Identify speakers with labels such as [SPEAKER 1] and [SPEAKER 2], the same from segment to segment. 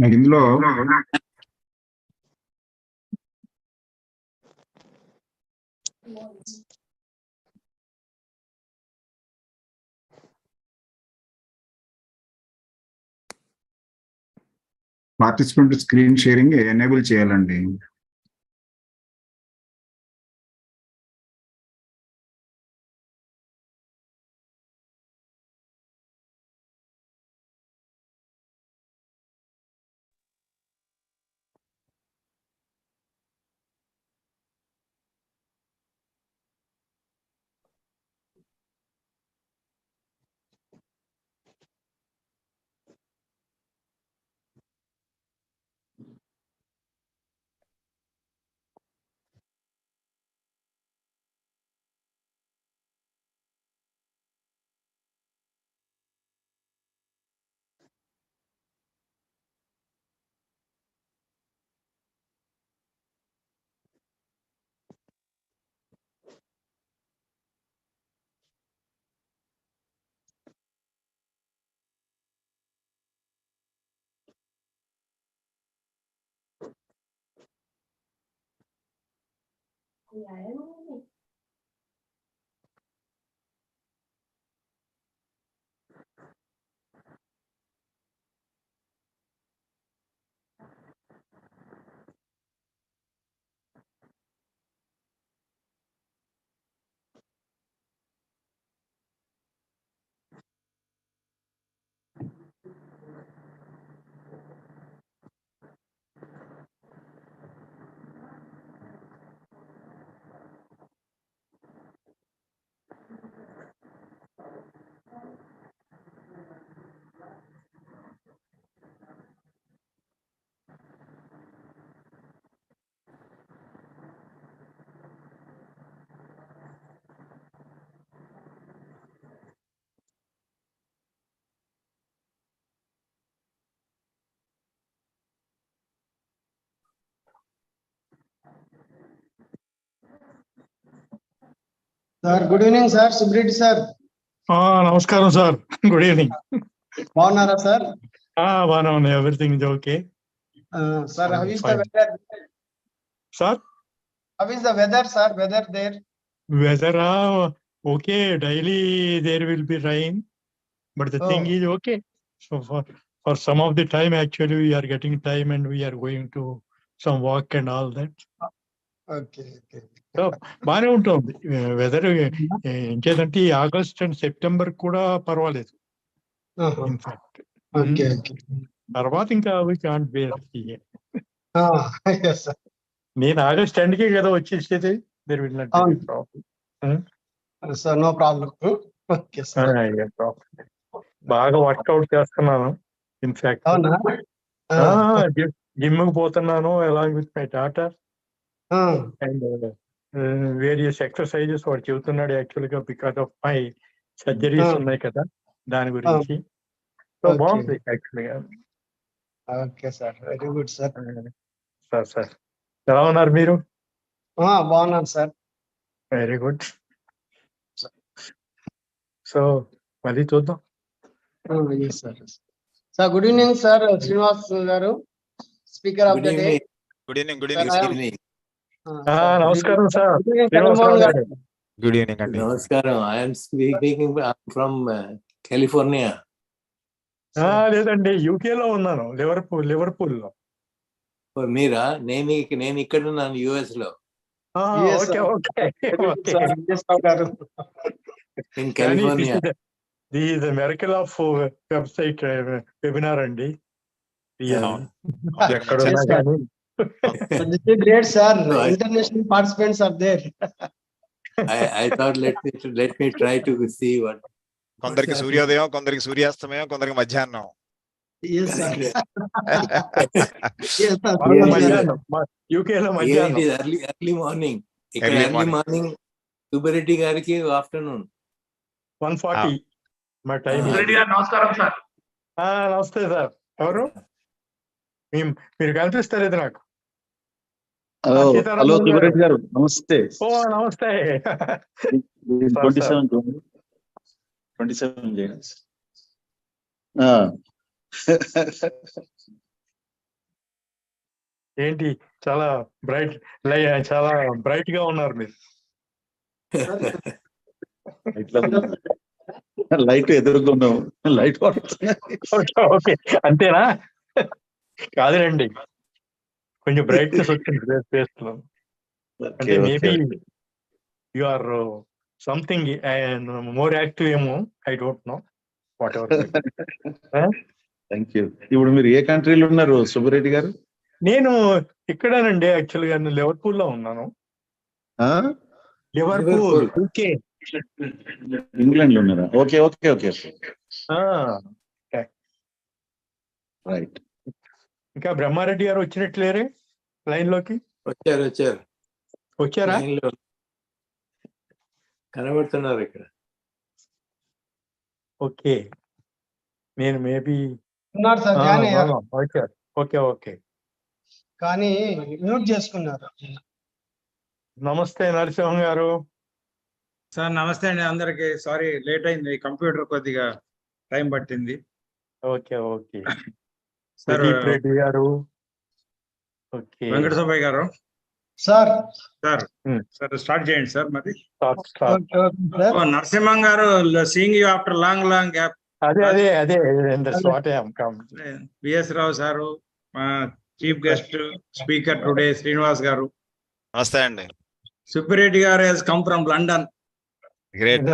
[SPEAKER 1] నాకు ఇందులో participant screen sharing enable చేయాలండి.
[SPEAKER 2] Sir, good evening, sir. Subrit, sir.
[SPEAKER 3] Namaskaram, sir. Good evening.
[SPEAKER 2] Bagunara, sir.
[SPEAKER 3] Bagunara. Everything is okay.
[SPEAKER 2] Sir, how is the weather?
[SPEAKER 3] Sir?
[SPEAKER 2] How is the weather, sir? Weather there?
[SPEAKER 3] Weather, okay. Daily there will be rain, but the thing is okay. So for some of the time, actually, we are getting time and we are going to some walk and all that.
[SPEAKER 2] Okay.
[SPEAKER 3] So, బానే ఉంటుంది weather. ఇంకేదంటే August and September కూడా పర్వాలేదు. In fact తర్వాత ఇంకా we can't bear. నేను August ఎండ్కే కదా వచ్చేసేది. There will not be a problem.
[SPEAKER 2] Sir, no problem. Okay, sir.
[SPEAKER 3] బాగా వర్కౌట్ చేస్తున్నాను. ఇన్ఫాక్ట్ జిమ్ కి పోతున్నాను along with my daughter. And various exercises వాడు చెబుతున్నాడు యాక్చువల్ గా బికాస్ ఆఫ్ మై సర్జరీస్ ఉన్నాయి కదా దాని గురించి. సో బాగుంది యాక్చువల్ గా.
[SPEAKER 2] Okay sir, very good sir.
[SPEAKER 3] Sir ఎలా ఉన్నారు మీరు?
[SPEAKER 2] బాగున్నాను సార్.
[SPEAKER 3] Very good. సో మళ్ళీ చూద్దాం.
[SPEAKER 2] Sir good evening sir. Srinivas గారు, speaker of the day.
[SPEAKER 4] Good evening.
[SPEAKER 3] నమస్కారం సార్.
[SPEAKER 4] గుడ్ ఈవినింగ్ అండి.
[SPEAKER 5] నమస్కారం. I'm speaking from California.
[SPEAKER 3] లేదండి, యూకేలో ఉన్నాను, లివర్పూల్ లో.
[SPEAKER 5] మీరా? నేను ఇక్కడ ఉన్నాను, యుఎస్ లో. In California.
[SPEAKER 3] This is the miracle of website webinar అండి.
[SPEAKER 2] Great sir. International participants are there.
[SPEAKER 5] I thought let me try to see what.
[SPEAKER 4] కొందరికి సూర్యోదయం, కొందరికి సూర్యాస్తమయం, కొందరికి మధ్యాహ్నం.
[SPEAKER 2] Yes sir.
[SPEAKER 3] యూకే లో
[SPEAKER 5] మధ్యాహ్నం. Early morning. ఇక్కడ early morning. సుబ్బారెడ్డి గారికి ఆఫ్టర్నూన్
[SPEAKER 3] 1:40 మా టైం.
[SPEAKER 6] నమస్కారం సార్.
[SPEAKER 3] నమస్తే సార్. ఎవరు మీరు? కనిపిస్తలేదు నాకు.
[SPEAKER 6] హలో సుబ్బారెడ్డి గారు, నమస్తే.
[SPEAKER 3] నమస్తే.
[SPEAKER 6] 27 చేయండి.
[SPEAKER 3] ఏంటి చాలా బ్రైట్ చాలా బ్రైట్ గా ఉన్నారు మీరు.
[SPEAKER 6] లైట్ ఎదుర్కొన్నాం, లైట్
[SPEAKER 3] ఓకే అంతేనా? కాదులేండి, కొంచెం బ్రైట్నెస్ వచ్చింది ఫేస్ లో. అంటే maybe you are something more active ఏమో, I don't know, whatever.
[SPEAKER 6] Thank you. ఇప్పుడు మీరు ఏ కంట్రీలో ఉన్నారు సుబ్బరెడ్డి గారు?
[SPEAKER 3] నేను ఇక్కడేనండి, యాక్చువల్ గా నేను లివర్పూల్ లో ఉన్నాను. Liverpool, UK.
[SPEAKER 6] ఇంగ్లాండ్ లో ఉన్నారా? Okay okay okay right.
[SPEAKER 3] ఇంకా బ్రహ్మారెడ్డి గారు వచ్చినట్లేరే లైన్ లోకి? వచ్చారా?
[SPEAKER 5] కనబడుతున్నారు ఇక్కడ.
[SPEAKER 3] ఓకే, నేను మేబీ
[SPEAKER 2] ఉన్నారు సార్, జాయిన్ అయ్యారు.
[SPEAKER 3] Okay okay.
[SPEAKER 2] కానీ మ్యూట్ చేసుకున్నారు.
[SPEAKER 3] నమస్తే నరసింహం గారు.
[SPEAKER 7] సార్ నమస్తే అండి అందరికి. సారీ లేట్ అయింది, కంప్యూటర్ కొద్దిగా టైం పట్టింది.
[SPEAKER 3] Okay okay.
[SPEAKER 7] Sir
[SPEAKER 3] Pradeep Reddy garu. Okay.
[SPEAKER 7] Venkata Subbaiah garu.
[SPEAKER 2] Sir
[SPEAKER 7] sir start చేయండి సార్. మరి
[SPEAKER 2] sir
[SPEAKER 7] Narasimham garu, seeing you after long gap.
[SPEAKER 3] అదే
[SPEAKER 7] పిఎస్ రావు సారు, మా chief guest speaker today Srinivas garu.
[SPEAKER 4] నమస్తే అండి.
[SPEAKER 7] Subbireddy garu he's come from London.
[SPEAKER 4] Great.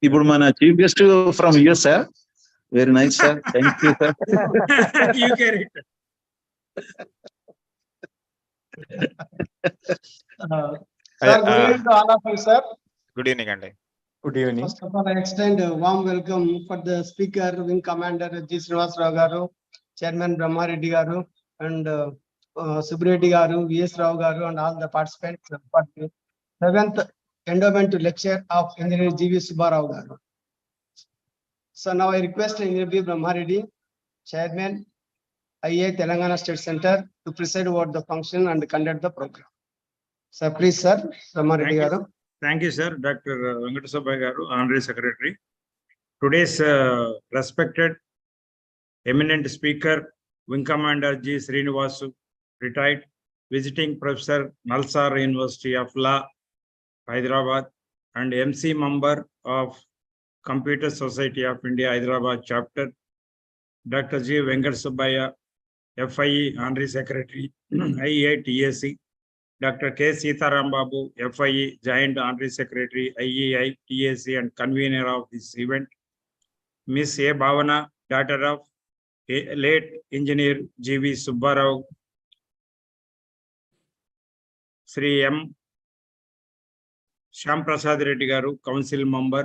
[SPEAKER 6] ఇప్పుడు మన chief guest from US sir. Very nice sir, thank you sir.
[SPEAKER 4] Good evening అండి.
[SPEAKER 3] Good evening.
[SPEAKER 2] First of all, I extend a warm welcome for the speaker, Wing Commander G. Srinivas Rao Garu, Chairman Brahmareddy Garu, and Subreddy Garu, V.S. Rao Garu, and all the participants for the 7th Endowment lecture of Engineer G.V. Subba Rao Garu. So now I request Engineer B. Brahmareddy, Chairman, IA Telangana State Center, to preside over the function and conduct the program. Sir, please, sir, Brahmareddy Garu.
[SPEAKER 7] Thank you, sir. Dr. Venkata Subbaya Garu, Honorary Secretary. Today's respected, eminent speaker, Wing Commander G. Srinivasu, retired visiting professor, Nalsar University of Law, Hyderabad, and MC member of Computer Society of India, Hyderabad chapter, Dr. G. Venkata Subbaya, FIE, Honorary Secretary, IEA-TAC, Dr. K. Sitaram Babu, FIE, Joint Honorary Secretary, IEI, TAC, and convener of this event. Miss A. Bhavana, daughter of late Engineer G.V. Subba Rao, Sri M. Shyam Prasad Reddy Garu, Council Member,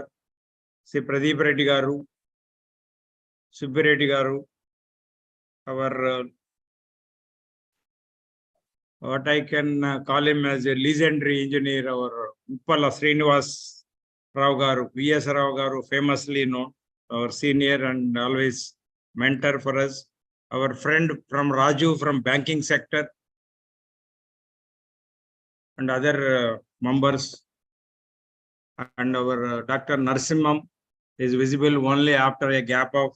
[SPEAKER 7] Sri Pradeep Reddy Garu, Subbi Reddy Garu, our what I can call him as a legendary engineer, our Uppala Srinivas Rao Garu, V.S. Rao Garu, famously known, our senior and always mentor for us, our friend from Raju from banking sector, and other members, and our Dr. Narsimham is visible only after a gap of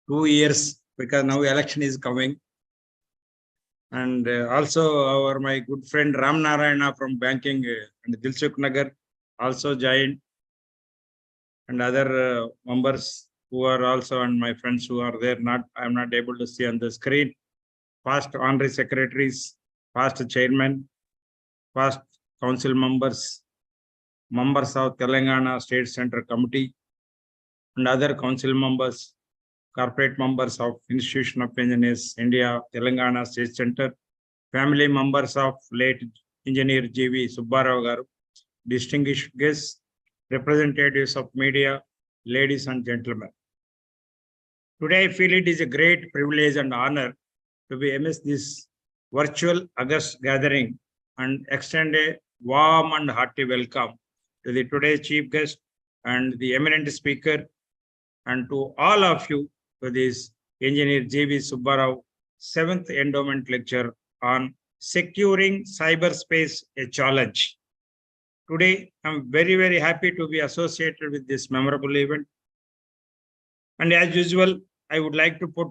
[SPEAKER 7] 2 years, because now election is coming. And also my good friend Ram Narayana from banking and Dilsukh Nagar also joined, and other members who are also, and my friends who are there, I am not able to see on the screen. Past honorary secretaries, past chairman, past council members, members of Telangana State Center Committee, and other council members, corporate members of Institution of Engineers, India, Telangana State Center, family members of late Engineer G.V. Subba Rao Garu, distinguished guests, representatives of media, ladies and gentlemen. Today, I feel it is a great privilege and honor to be amidst this virtual August gathering and extend a warm and hearty welcome to the today's chief guest and the eminent speaker, and to all of you to this Engineer G.V. Subba Rao 7th Endowment lecture on securing cyberspace, a challenge. today I'm very, very happy to be associated with this memorable event. And as usual, I would like to put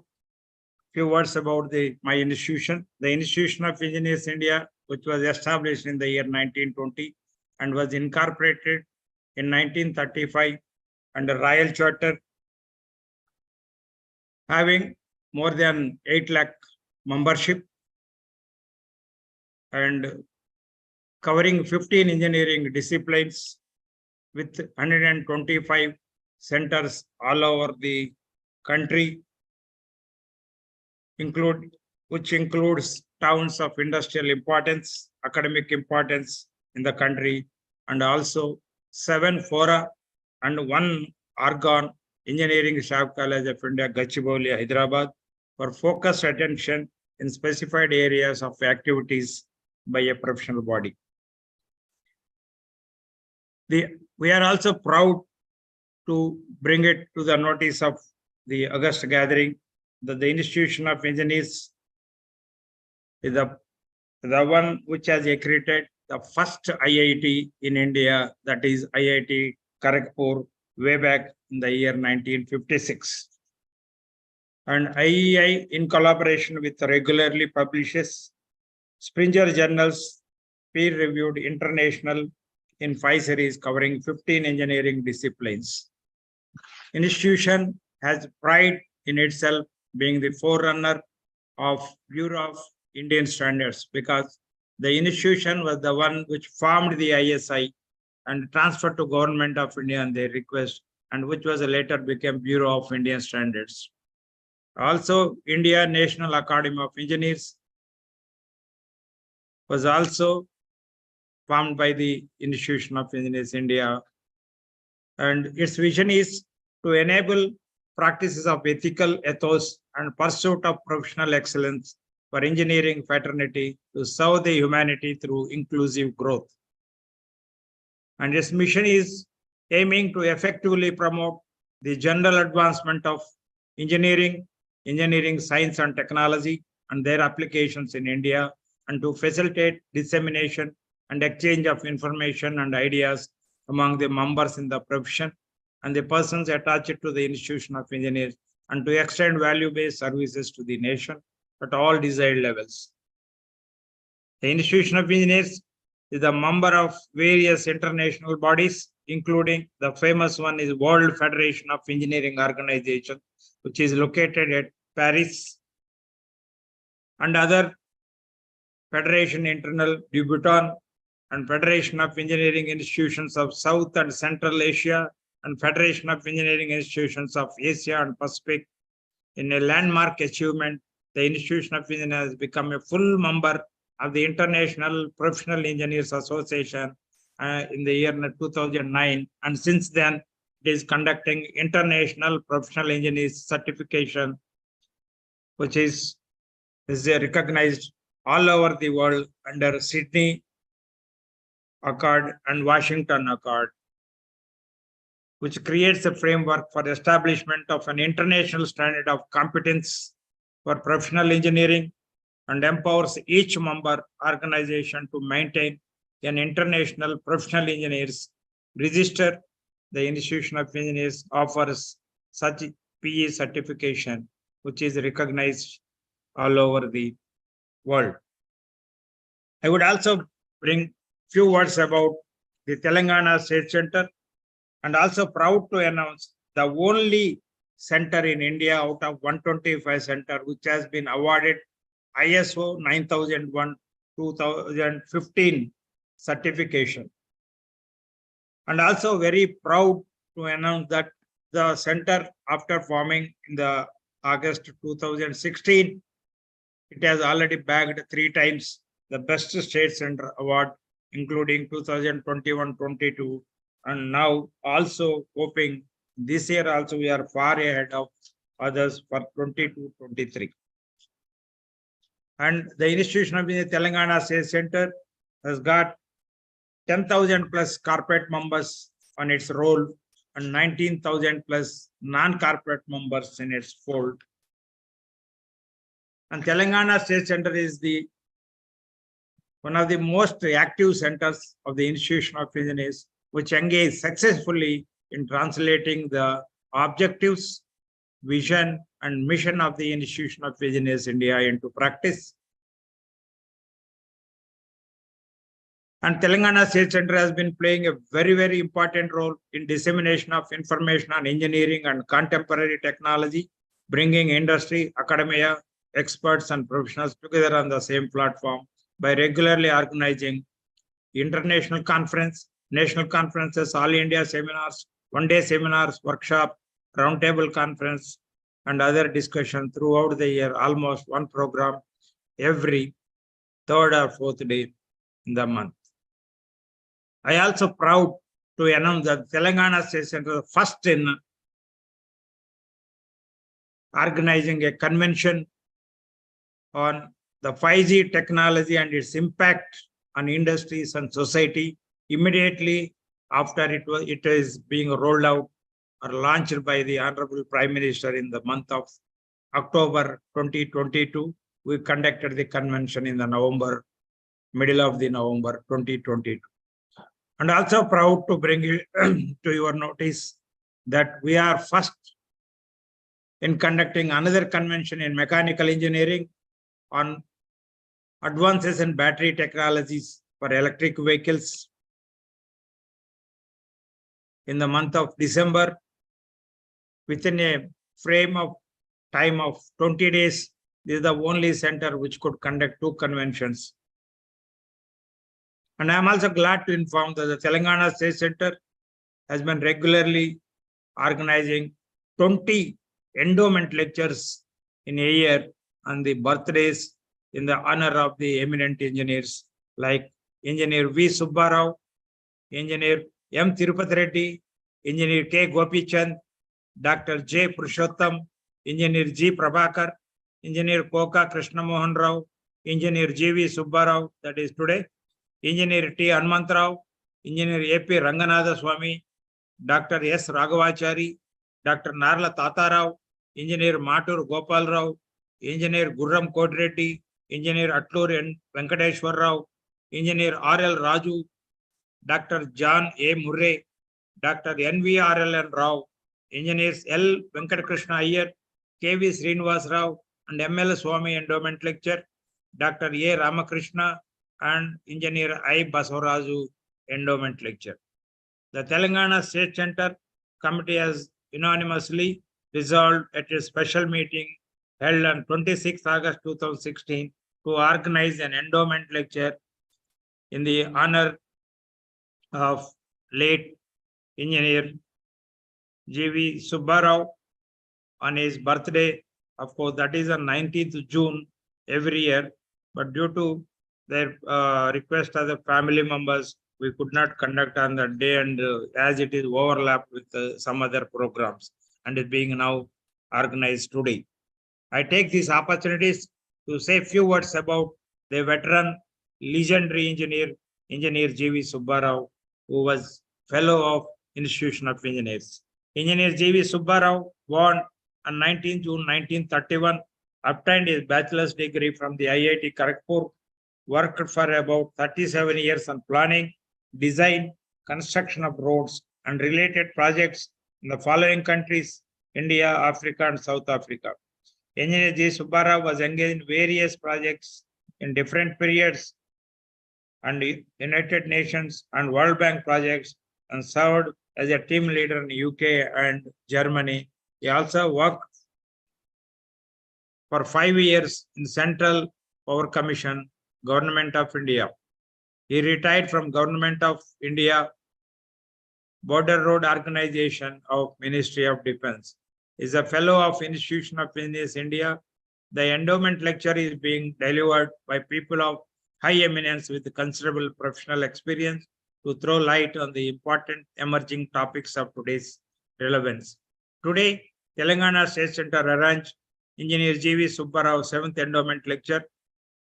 [SPEAKER 7] few words about my institution. The Institution of Engineers India, which was established in the year 1920 and was incorporated in 1935 under Royal Charter, having more than 8 lakh membership and covering 15 engineering disciplines with 125 centers all over the country, which includes towns of industrial importance, academic importance in the country, and also 7 fora and 1 organ, Engineering Staff College of India, Gachibowli, Hyderabad, for focused attention in specified areas of activities by a professional body. We are also proud to bring it to the notice of the August gathering that the Institution of Engineers is the one which has accredited the first IIT in India, that is IIT Kharagpur, way back in the year 1956. And IEI, in collaboration with regularly publishes Springer journals, peer-reviewed international in 5 series covering 15 engineering disciplines. Institution has pride in itself being the forerunner of Bureau of Indian Standards, because the institution was the one which formed the ISI and transferred to Government of India on their request, and which was later became Bureau of Indian Standards. Also, India National Academy of Engineers was also formed by the Institution of Engineers India, and its vision is to enable practices of ethical ethos and pursuit of professional excellence for engineering fraternity to serve the humanity through inclusive growth. And its mission is aiming to effectively promote the general advancement of engineering, science and technology and their applications in India, and to facilitate dissemination and exchange of information and ideas among the members in the profession and the persons attached to the Institution of Engineers, and to extend value-based services to the nation at all desired levels. The Institution of Engineers is a member of various international bodies, including the famous one is World Federation of Engineering Organization, which is located at Paris, and other Federation International du Bhutan, and Federation of Engineering Institutions of South and Central Asia, and Federation of Engineering Institutions of Asia and Pacific. In a landmark achievement, the Institution of Engineers has become a full member of the International Professional Engineers Association in the year 2009, and since then it is conducting International Professional Engineers Certification, which is recognized all over the world under Sydney Accord and Washington Accord, which creates a framework for the establishment of an international standard of competence for professional engineering and empowers each member organization to maintain an international professional engineers register. The Institution of Engineers offers such PE certification, which is recognized all over the world. I would also bring few words about the Telangana State Center, and also proud to announce the only center in India out of 125 center which has been awarded ISO 9001:2015 certification. And also very proud to announce that the center, after forming in the August 2016, it has already bagged 3 times the Best State Center Award, including 2021-22, and now also hoping this year also we are far ahead of others for 22-23. And the Institution of the Telangana State Center has got 10,000 plus corporate members on its roll and 19,000 plus non-corporate members in its fold. And Telangana State Center is the one of the most active centers of the Institution of Engineers, which engage successfully in translating the objectives, vision, and mission of the Institution of Engineers India into practice. And Telangana State Center has been playing a very, very important role in dissemination of information on engineering and contemporary technology, bringing industry, academia, experts, and professionals together on the same platform by regularly organizing international conference, national conferences, all India seminars, one-day seminars, workshop, roundtable conference, and other discussion throughout the year, almost one program every third or fourth day in the month. I also proud to announce that Telangana State Center is first in organizing a convention on the 5G technology and its impact on industries and society immediately after it is being rolled out or launched by the Honorable Prime Minister in the month of October 2022. We conducted the convention in the middle of the November 2022. And also proud to bring it to your notice that we are first in conducting another convention in mechanical engineering on advances in battery technologies for electric vehicles in the month of December. Within a frame of time of 20 days, this is the only center which could conduct 2 conventions. And I am also glad to inform that the Telangana State Center has been regularly organizing 20 endowment lectures in a year on the birthdays in the honor of the eminent engineers like Engineer V. Subba Rao, Engineer M. Tirupati Reddy, Engineer K. Gopichand, Dr. J. Purushottam, Engineer G. Prabhakar, Engineer Koka Krishna Mohan Rao, Engineer G. V. Subba Rao, that is today, Engineer T. Hanumantrao, Engineer A.P. Ranganatha Swami, Dr. S. Raghavachari, Dr. Narla Tatarao, Engineer Matur Gopal Rao, Engineer Gurram Kodreddy, Engineer Atlur Venkateshwar Rao, Engineer R.L. Raju, Dr. John A. Murray, Dr. N.V.R.L.N. Rao, Engineers L. Venkatakrishna Iyer, K.V. Srinivas Rao, and M.L. Swami Endowment Lecture, Dr. A. Ramakrishna, and Engineer I. Basavaraju Endowment Lecture. The Telangana State Center Committee has unanimously resolved at a special meeting held on 26 August 2016 to organize an endowment lecture in the honor of late Engineer G.V. Subba Rao on his birthday. Of course, that is on 19th June every year, but due to their request of the family members, we could not conduct on that day, and as it is overlapped with some other programs and is being now organized today. I take these opportunities to say a few words about the veteran, legendary Engineer G.V. Subba Rao, who was Fellow of Institution of Engineers. Engineer G.V. Subba Rao, born on 19 June 1931, obtained his bachelor's degree from the IIT Kharagpur, worked for about 37 years on planning, design, construction of roads and related projects in the following countries: India, Africa, and South Africa. Engineer G. Subba Rao was engaged in various projects in different periods and United Nations and World Bank projects, and served as a team leader in UK and Germany. He also worked for 5 years in Central Power Commission, Government of India. He retired from Government of India, Border Road Organization of Ministry of Defense. He is a Fellow of Institution of Engineers India. The endowment lecture is being delivered by people of high eminence with considerable professional experience to throw light on the important emerging topics of today's relevance. Today, Telangana State Center arranged Engineer G.V. Subba Rao 7th Endowment Lecture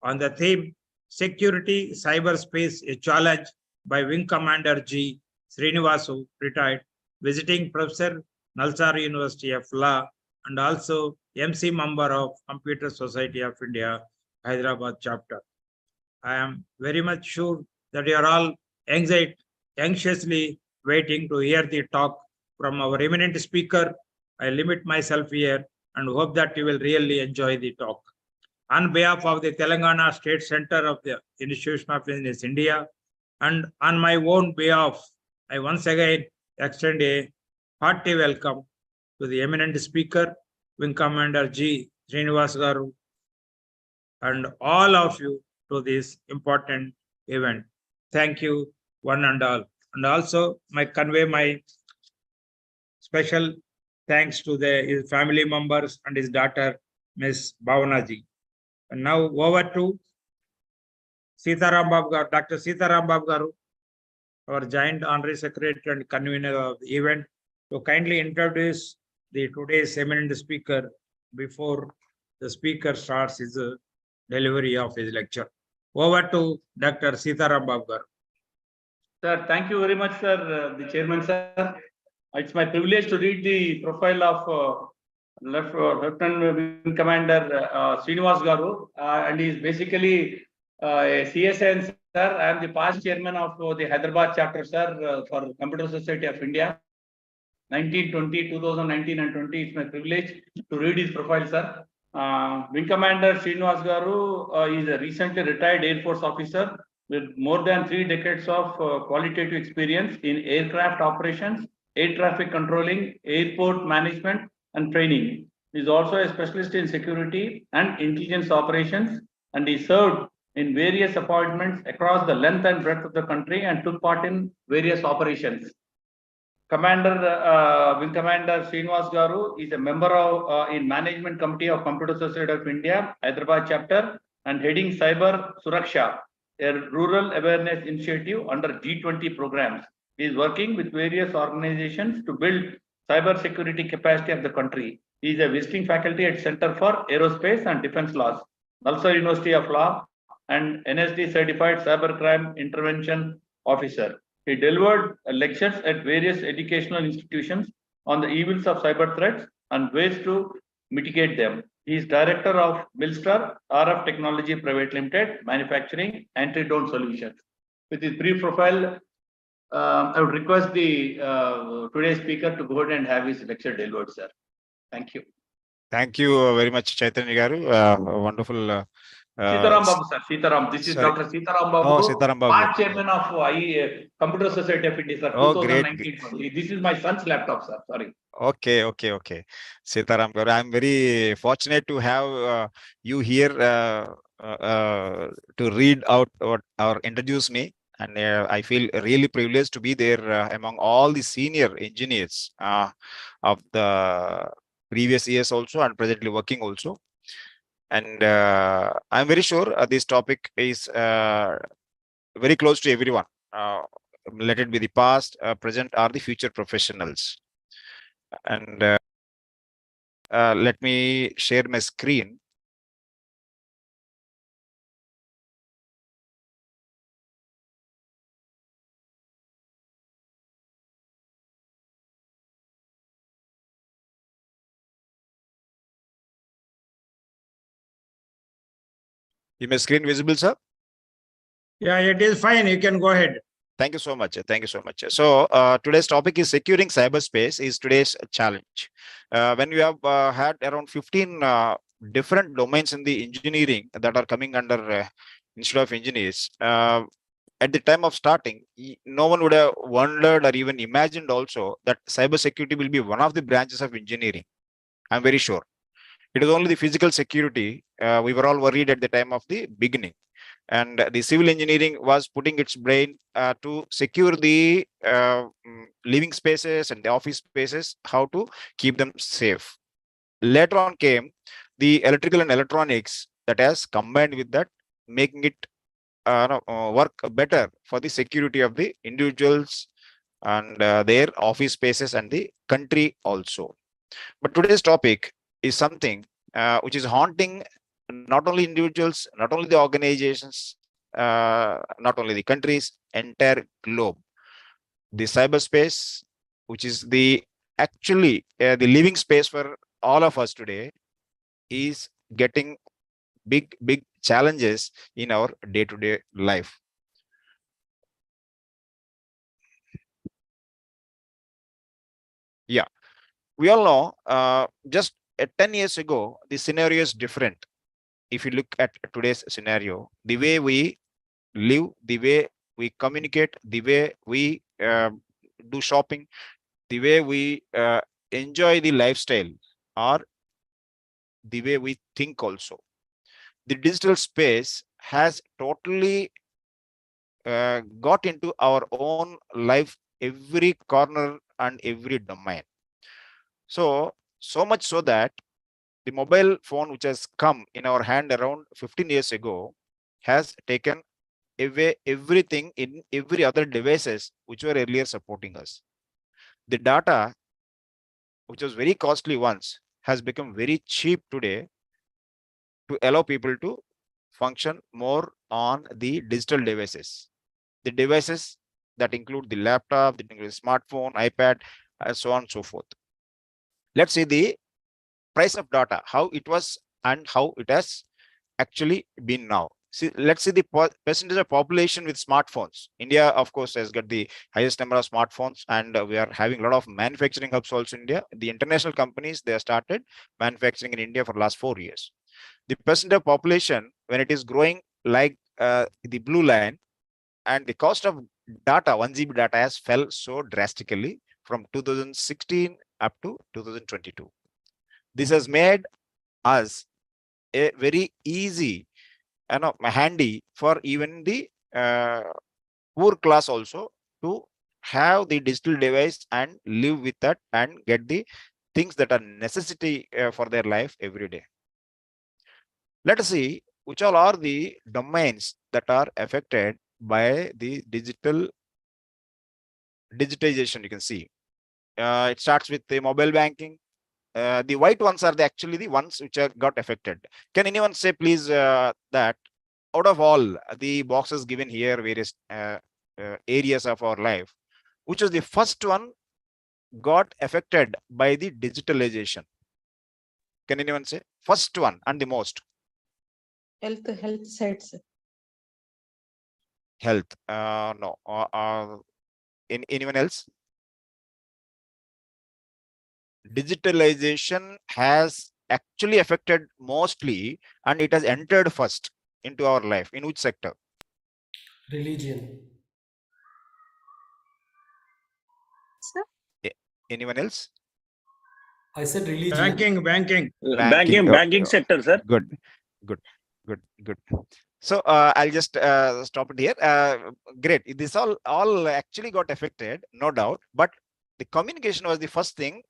[SPEAKER 7] on the theme Security Cyberspace, a Challenge, by Wing Commander G. Srinivasu, retired, visiting Professor, Nalsar University of Law, and also MC member of Computer Society of India, Hyderabad chapter. I am very much sure that you are all anxiously waiting to hear the talk from our eminent speaker. I limit myself here and hope that you will really enjoy the talk. On behalf of the Telangana State Center of the Institution of Business India and on my own behalf, I once again extend a hearty welcome to the eminent speaker, Wing Commander G. Srinivas Garu, and all of you to this important event. Thank you, one and all. And also, convey my special thanks to his family members and his daughter, Ms. Bhavanaji. And now over to Sitaram Babu Garu, Dr. Sitaram Babu Garu, our Joint Honorary Secretary and convener of the event, to kindly introduce today's eminent speaker before the speaker starts his delivery of his lecture. Over to Dr. Sitaram Babu Garu.
[SPEAKER 8] Sir, thank you very much, sir, the chairman, sir. It's my privilege to read the profile of Lieutenant Wing Commander Srinivas Garu, and he is basically a CSN, sir. I am the past chairman of the Hyderabad chapter, sir, for Computer Society of India. 2019 and 20. It's my privilege to read his profile, sir. Wing Commander Srinivas Garu is a recently retired Air Force officer with more than 3 decades of qualitative experience in aircraft operations, air traffic controlling, airport management, and training. He is also a specialist in security and intelligence operations, and he served in various appointments across the length and breadth of the country and took part in various operations. Wing Commander Srinivas Garu is a member of in Management Committee of Computer Society of India, Hyderabad chapter, and heading Cyber Suraksha, a rural awareness initiative under G20 programs. He is working with various organizations to build cyber security capacity of the country. He is a visiting faculty at Center for Aerospace and Defense Laws, Nalsar University of Law, and NSD certified cybercrime intervention officer. He delivered lectures at various educational institutions on the evils of cyber threats and ways to mitigate them. He is director of Milstar RF Technology Private Limited, manufacturing anti-drone solutions. With his brief profile, I would request the today's speaker to go ahead and have his lecture delivered, sir. Thank you.
[SPEAKER 4] Thank you very much, Chaitanya Garu. Wonderful.
[SPEAKER 8] Sitaram Babu, sir. Sitaram. This is Dr. Sitaram Babu.
[SPEAKER 4] Oh, Sitaram Babu.
[SPEAKER 8] Past chairman of Computer Society of India, sir.
[SPEAKER 4] Oh,
[SPEAKER 8] 2019.
[SPEAKER 4] great.
[SPEAKER 8] This is my son's laptop, sir. Sorry.
[SPEAKER 4] Okay. Sitaram Garu, I'm very fortunate to have you here to read out or introduce me. And I feel really privileged to be there among all the senior engineers of the previous years also and presently working also. And I'm very sure this topic is very close to everyone. Let it be the past, present, or the future professionals. And let me share my screen. Is my screen visible, sir?
[SPEAKER 7] Yeah, it is fine. You can go ahead.
[SPEAKER 4] Thank you so much. Thank you so much. So today's topic is securing cyberspace is today's challenge. When we have had around 15 different domains in the engineering that are coming under Institute of Engineers, at the time of starting, no one would have wondered or even imagined also that cybersecurity will be one of the branches of engineering. I'm very sure. It is only the physical security. We were all worried at the time of the beginning. And the civil engineering was putting its brain to secure the living spaces and the office spaces, how to keep them safe. Later on came the electrical and electronics that has combined with that, making it work better for the security of the individuals and their office spaces and the country also. But today's topic is something which is haunting not only individuals, not only the organizations, not only the countries, entire globe. The cyberspace, which is the actually the living space for all of us today, is getting big challenges in our day-to-day life. Yeah, we all know just 10 years ago, the scenario is different. If you look at today's scenario, the way we live, the way we communicate, the way we do shopping, the way we enjoy the lifestyle, or the way we think also. The digital space has totally got into our own life, every corner and every domain. So much so that the mobile phone, which has come in our hand around 15 years ago, has taken away everything in every other devices which were earlier supporting us. The data, which was very costly once, has become very cheap today to allow people to function more on the digital devices. The devices that include the laptop, that include the smartphone, iPad, and so on and so forth. Let's see the price of data, how it was and how it has actually been now. See, let's see the percentage of population with smartphones. India, of course, has got the highest number of smartphones, and we are having a lot of manufacturing hubs also in India. The international companies, they have started manufacturing in India for the last 4 years. The percentage of population, when it is growing like the blue line, and the cost of data, 1 GB data, has fell so drastically from 2016 up to 2022. This has made us a very easy, handy for even the poor class also to have the digital device and live with that and get the things that are necessity for their life every day. Let us see which all are the domains that are affected by the digitization. You can see it starts with the mobile banking. The white ones are actually the ones which are got affected. Can anyone say please that out of all the boxes given here, various areas of our life, which was the first one got affected by the digitalization? Can anyone say first one and the most?
[SPEAKER 9] Health sites.
[SPEAKER 4] Health. No. Anyone else? Digitalization has actually affected mostly, and it has entered first into our life. In which sector?
[SPEAKER 10] Religion.
[SPEAKER 9] Sir?
[SPEAKER 4] Anyone else?
[SPEAKER 10] I said religion.
[SPEAKER 7] Banking.
[SPEAKER 6] Banking sector, sir.
[SPEAKER 4] Good. So I'll just stop it here. Great. This all actually got affected, no doubt. But the communication was the first thing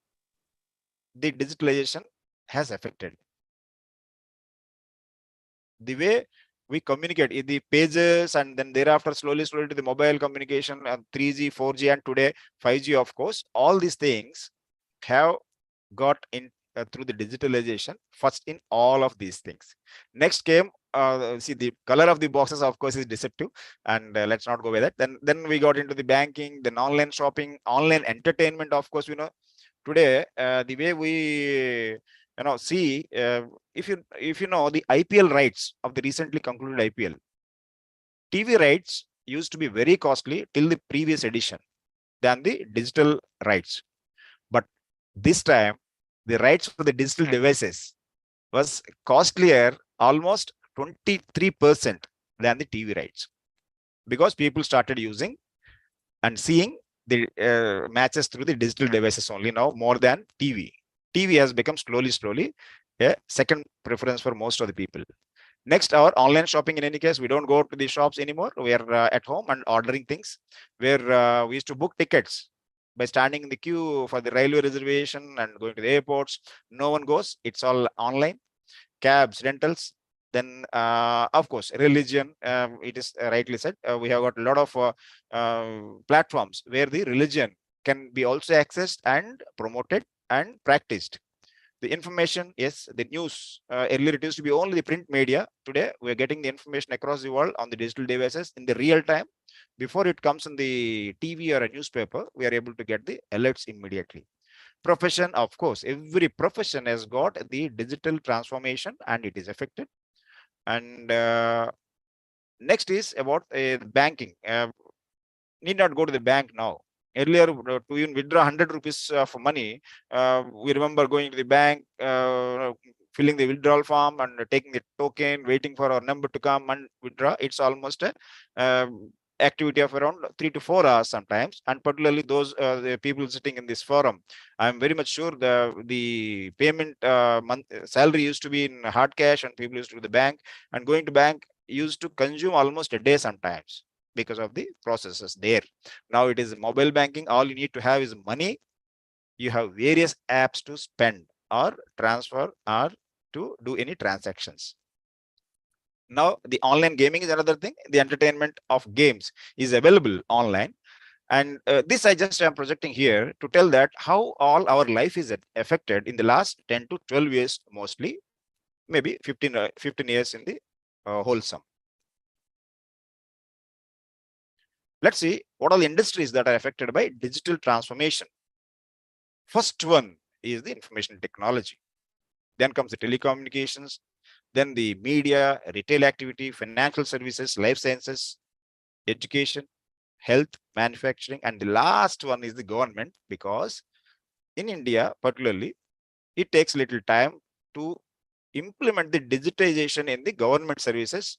[SPEAKER 4] the digitalization has affected. The way we communicate in the pages, and then thereafter slowly to the mobile communication, 3G, 4G, and today 5G, of course. All these things have got in through the digitalization first in all of these things. Next came see, the color of the boxes, of course, is deceptive, and let's not go with that. Then we got into the banking, then online shopping, online entertainment. Of course, today the way we see, if you know the IPL rights of the recently concluded IPL, TV rights used to be very costly till the previous edition than the digital rights. But this time, the rights for the digital devices was costlier almost 23% than the TV rights, because people started using and seeing the matches through the digital devices only now more than TV. TV has become slowly a second preference for most of the people. Next, our online shopping. In any case, we don't go to the shops anymore. We are at home and ordering things, where we used to book tickets by standing in the queue for the railway reservation and going to the airports. No one goes. It's all online. Cabs, rentals. Then, of course, religion. It is rightly said. We have got a lot of platforms where the religion can be also accessed and promoted and practiced. The information, yes, the news. Earlier, it used to be only the print media. Today, we are getting the information across the world on the digital devices in the real time. Before it comes in the TV or a newspaper, we are able to get the alerts immediately. Profession, of course, every profession has got the digital transformation and it is affected. And next is about banking. Need not go to the bank now. Earlier, to even withdraw 100 rupees of money, we remember going to the bank, filling the withdrawal form and taking the token, waiting for our number to come and withdraw. It's almost a activity of around 3 to 4 hours sometimes. And particularly those the people sitting in this forum, I'm very much sure the payment salary used to be in hard cash, and people used to go to the bank, and going to bank used to consume almost a day sometimes because of the processes there. Now it is mobile banking. All you need to have is money. You have various apps to spend or transfer or to do any transactions. Now the online gaming is another thing. The entertainment of games is available online. And this I just am projecting here to tell that how all our life is affected in the last 10 to 12 years, mostly, maybe 15 years in the wholesome. Let's see what are the industries that are affected by digital transformation. First one is the information technology. Then comes the telecommunications, then the media, retail activity, financial services, life sciences, education, health, manufacturing, and the last one is the government, because in India, particularly, it takes little time to implement the digitization in the government services,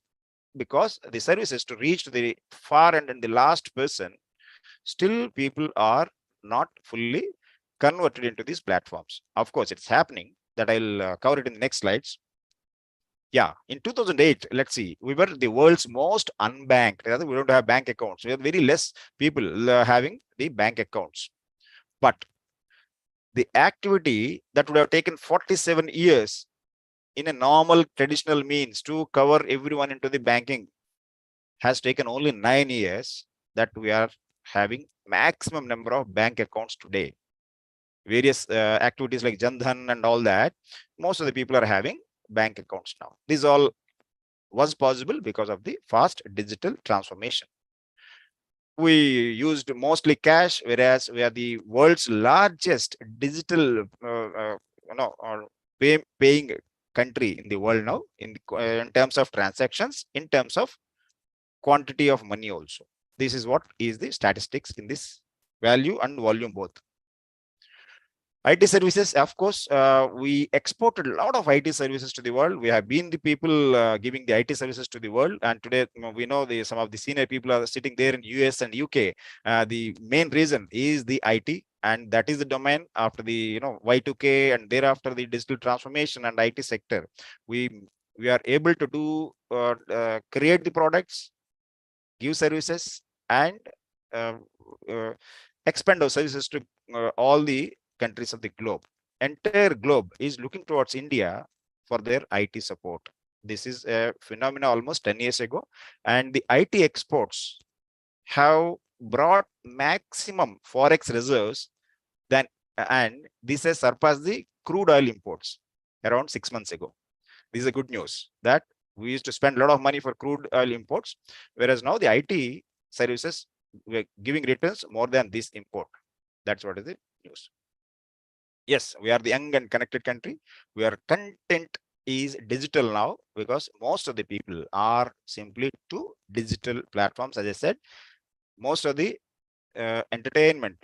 [SPEAKER 4] because the services to reach to the far end and the last person, still people are not fully converted into these platforms. Of course, it's happening. That I'll cover it in the next slides. Yeah, in 2008, let's see, we were the world's most unbanked. We don't have bank accounts. We have very less people having the bank accounts. But the activity that would have taken 47 years in a normal traditional means to cover everyone into the banking has taken only 9 years, that we are having maximum number of bank accounts today. Various activities like Jandhan and all that, most of the people are having bank accounts now. This all was possible because of the fast digital transformation. We used mostly cash, whereas we are the world's largest digital paying country in the world now, in terms of transactions, in terms of quantity of money also. This is what is the statistics in this value and volume both. IT services, of course, we exported a lot of IT services to the world. We have been the people giving the IT services to the world. And today, we know some of the senior people are sitting there in US and UK. The main reason is the IT, and that is the domain after the Y2K and thereafter the digital transformation and IT sector. We are able to do create the products, give services, and expand our services to all the countries of the globe. Entire globe is looking towards India for their IT support. This is a phenomenon almost 10 years ago, and the IT exports have brought maximum forex reserves and this has surpassed the crude oil imports around 6 months ago. This is a good news, that we used to spend a lot of money for crude oil imports, whereas now the IT services were giving returns more than this import. That's what is the news. Yes, we are the young and connected country. Our content is digital now, because most of the people are simply to digital platforms. As I said, most of the entertainment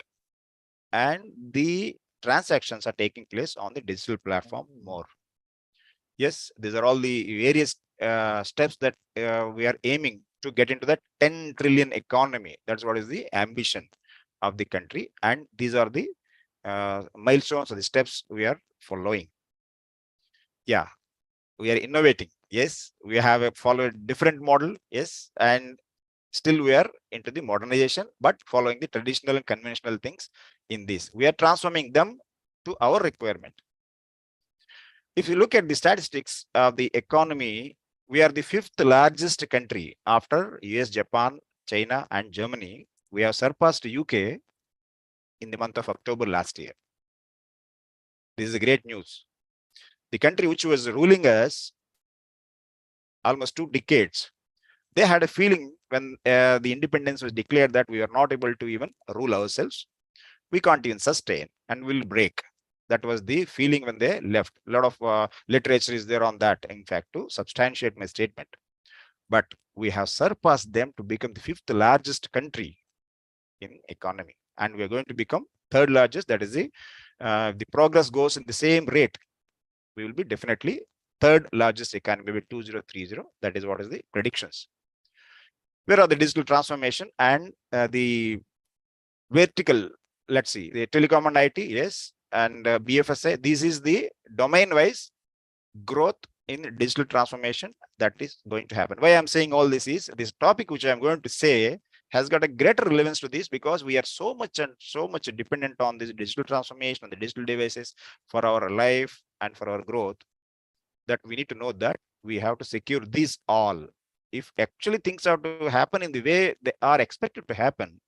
[SPEAKER 4] and the transactions are taking place on the digital platform more. Yes, these are all the various steps that we are aiming to get into that 10 trillion economy. That's what is the ambition of the country. And these are the milestones or the steps we are following. Yeah, we are innovating. Yes, we have followed a different model. Yes, and still we are into the modernization, but following the traditional and conventional things in this. We are transforming them to our requirement. If you look at the statistics of the economy, we are the 5th largest country after US, Japan, China, and Germany. We have surpassed UK in the month of October last year. This is a great news. The country which was ruling us almost 2 decades, they had a feeling when the independence was declared that we are not able to even rule ourselves. We can't even sustain and will break. That was the feeling when they left. A lot of literature is there on that, in fact, to substantiate my statement. But we have surpassed them to become the 5th largest country in economy, and we are going to become 3rd largest. That is the progress goes in the same rate, we will be definitely 3rd largest economy with 2030. That is what is the predictions. Where are the digital transformation and the vertical? Let's see, the telecom and IT, yes, and BFSI. This is the domain-wise growth in digital transformation that is going to happen. Why I'm saying all this is this topic which I'm going to say has got a greater relevance to this, because we are so much dependent on this digital transformation and the digital devices for our life and for our growth, that we need to know that we have to secure these all. If actually things are to happen in the way they are expected to happen,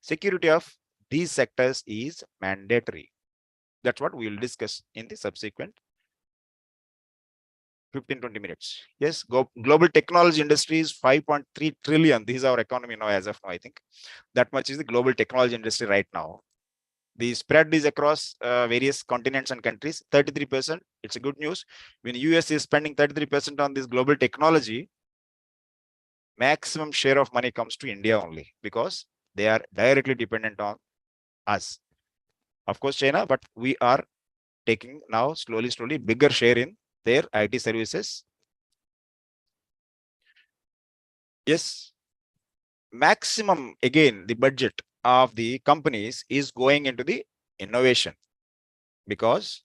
[SPEAKER 4] security of these sectors is mandatory. That's what we will discuss in the subsequent 15-20 minutes. Yes, global technology industry is 5.3 trillion. This is our economy now, as of now. I think that much is the global technology industry right now. The spread is across various continents and countries. 33%. It's a good news. When US is spending 33% on this global technology, maximum share of money comes to India only, because they are directly dependent on us. Of course, China, but we are taking now slowly bigger share in their IT services. Yes, maximum, again, the budget of the companies is going into the innovation, because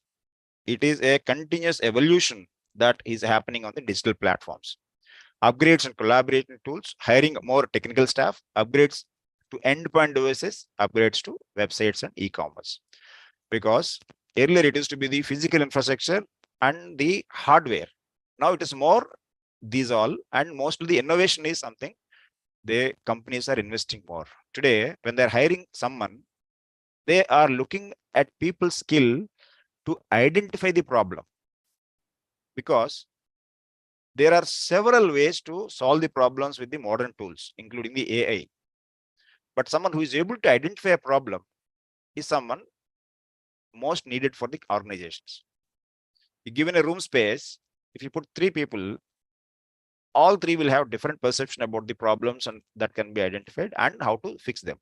[SPEAKER 4] it is a continuous evolution that is happening on the digital platforms. Upgrades and collaboration tools, hiring more technical staff, upgrades to endpoint devices, upgrades to websites and e-commerce. Because earlier it used to be the physical infrastructure and the hardware. Now it is more these all, and most of the innovation is something the companies are investing more. Today, when they're hiring someone, they are looking at people's skill to identify the problem, because there are several ways to solve the problems with the modern tools, including the AI. But someone who is able to identify a problem is someone most needed for the organizations. You given a room space, if you put 3 people, all 3 will have different perception about the problems and that can be identified and how to fix them.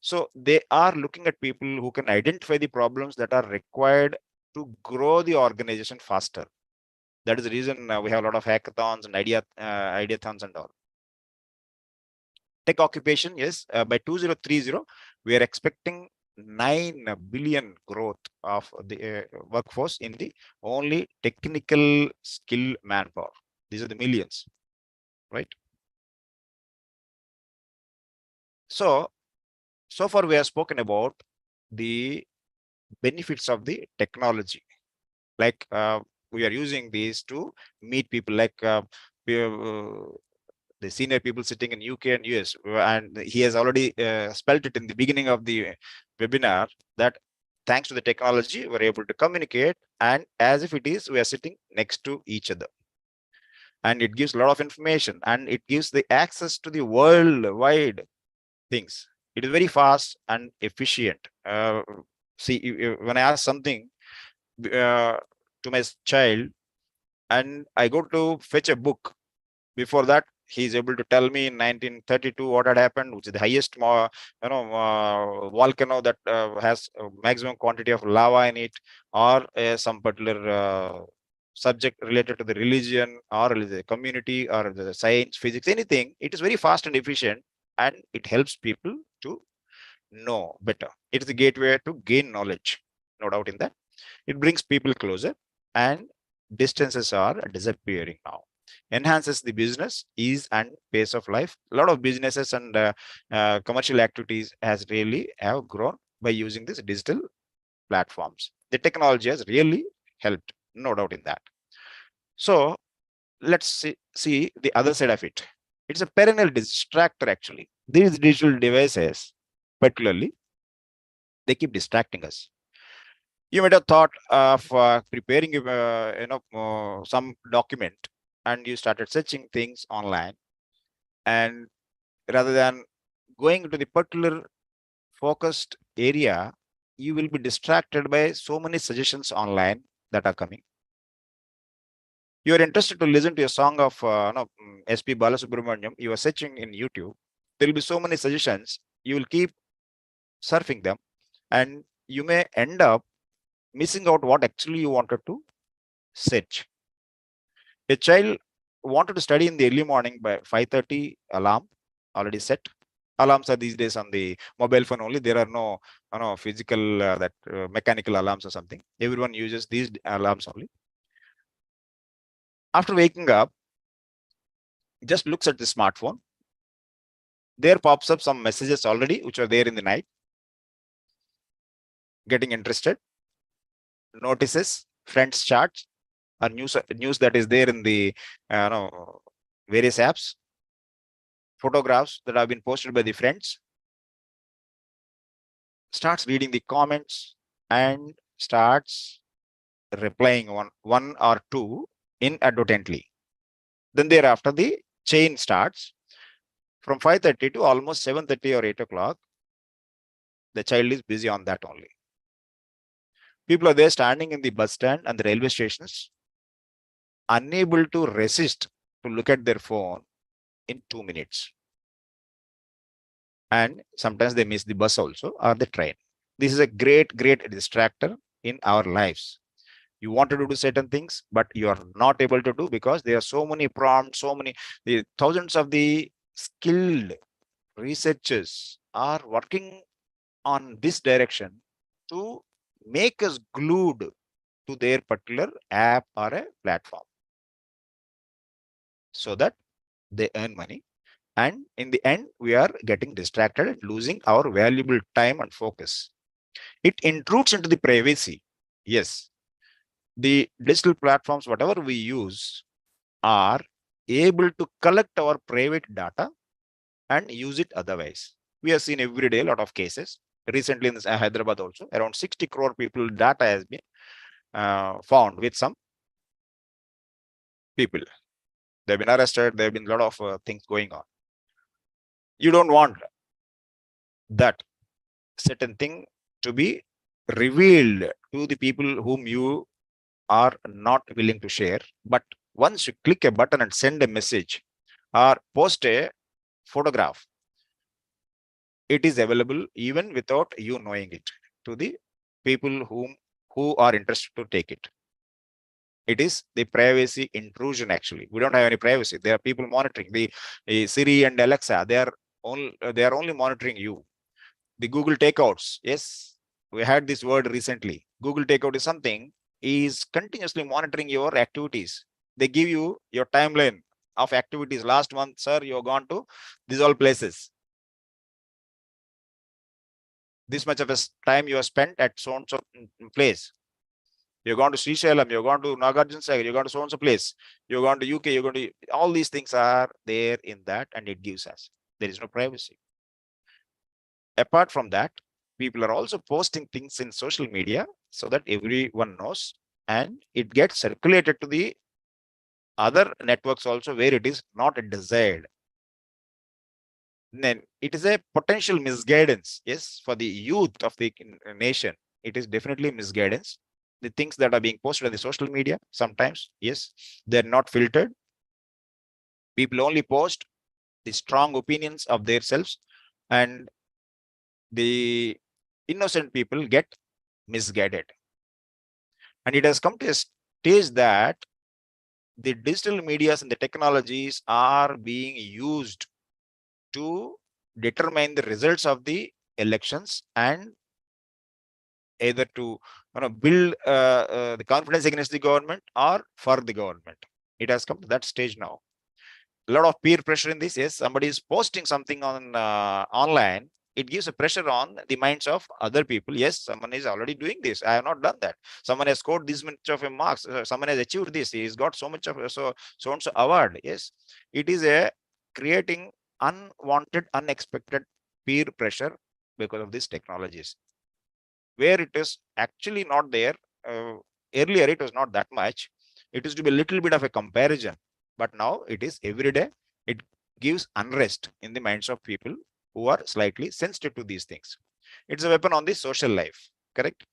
[SPEAKER 4] So they are looking at people who can identify the problems that are required to grow the organization faster. That is the reason we have a lot of hackathons and ideathons and all. Tech occupation, yes, by 2030, we are expecting 9 billion growth of the workforce in the only technical skill manpower. These are the millions, right? So far we have spoken about the benefits of the technology. Like we are using these to meet people, like the senior people sitting in UK and US, and he has already spelled it in the beginning of the webinar that thanks to the technology, we're able to communicate, and as if it is, we are sitting next to each other. And it gives a lot of information, and it gives the access to the worldwide things. It is very fast and efficient. See, when I ask something to my child, and I go to fetch a book, before that, he is able to tell me in 1932 what had happened, which is the highest volcano that has a maximum quantity of lava in it, or some particular subject related to the religion or the community or the science, physics, anything. It is very fast and efficient, and it helps people to know better. It is the gateway to gain knowledge, no doubt in that. It brings people closer, and distances are disappearing now. Enhances the business ease and pace of life. A lot of businesses and commercial activities have grown by using these digital platforms. The technology has really helped, no doubt in that. So let's see the other side of it. It's a perennial distractor, actually. These digital devices, particularly, they keep distracting us. You might have thought of preparing some document, and you started searching things online, and rather than going to the particular focused area, you will be distracted by so many suggestions online that are coming. You are interested to listen to a song of SP Balasubramaniam. You are searching in YouTube. There will be so many suggestions. You will keep surfing them, and you may end up missing out what actually you wanted to search. A child wanted to study in the early morning by 5:30, alarm already set. Alarms are these days on the mobile phone only. There are no physical mechanical alarms or something. Everyone uses these alarms only. After waking up, just looks at the smartphone. There pops up some messages already which are there in the night. Getting interested. Notices, friends chats, or news that is there in the various apps. Photographs that have been posted by the friends. Starts reading the comments and starts replying one or two inadvertently. Then thereafter the chain starts from 5:30 to almost 7:30 or 8 o'clock. The child is busy on that only. People are there standing in the bus stand and the railway stations, unable to resist to look at their phone in 2 minutes. And sometimes they miss the bus also or the train. This is a great distractor in our lives. You want to do certain things, but you are not able to do because there are so many prompts, the thousands of the skilled researchers are working on this direction to make us glued to their particular app or a platform so that they earn money. And in the end, we are getting distracted and losing our valuable time and focus. It intrudes into the privacy. Yes, the digital platforms, whatever we use, are able to collect our private data and use it otherwise. We have seen every day a lot of cases. Recently in this Hyderabad also, around 60 crore people data has been found with some people. They've been arrested. There have been a lot of things going on. You don't want that certain thing to be revealed to the people whom you are not willing to share. But once you click a button and send a message or post a photograph, it is available even without you knowing it to the people who are interested to take it. It is the privacy intrusion. Actually, we don't have any privacy. There are people monitoring the Siri and Alexa. They are only monitoring you. The Google takeouts. Yes, we had this word recently. Google takeout is something is continuously monitoring your activities. They give you your timeline of activities. Last month, sir, you have gone to these all places. This much of a time you have spent at so and so place. You're going to Srisailam, you're going to Nagarjuna Sagar, you're going to so and so place, you're going to UK, you're going to all these things are there in that, and it gives us. There is no privacy. Apart from that, people are also posting things in social media so that everyone knows, and it gets circulated to the other networks also where it is not desired. Then it is a potential misguidance. Yes, for the youth of the nation, it is definitely misguidance. The things that are being posted on the social media, sometimes, yes, they're not filtered. People only post the strong opinions of themselves, and the innocent people get misguided. And it has come to a stage that the digital medias and the technologies are being used to determine the results of the elections and either to build the confidence against the government or for the government. It has come to that stage now. A lot of peer pressure in this. Yes, somebody is posting something on online. It gives a pressure on the minds of other people. Yes, someone is already doing this. I have not done that. Someone has scored this much of a marks. Someone has achieved this. He's got so much of so and so award. Yes, it is a creating unwanted, unexpected peer pressure because of these technologies, where it is actually not there. Earlier, it was not that much. It used to be a little bit of a comparison, but now it is every day. It gives unrest in the minds of people who are slightly sensitive to these things. It's a weapon on the social life. correct?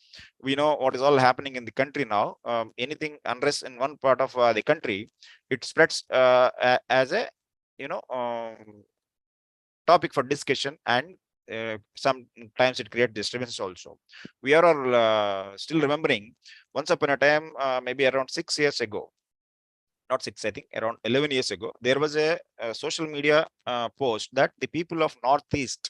[SPEAKER 4] We know what is all happening in the country now. Anything unrest in one part of the country, it spreads as a topic for discussion, and sometimes it creates disturbance also. We are all still remembering once upon a time, maybe around 6 years ago, not 6, I think around 11 years ago, there was a social media post that the people of Northeast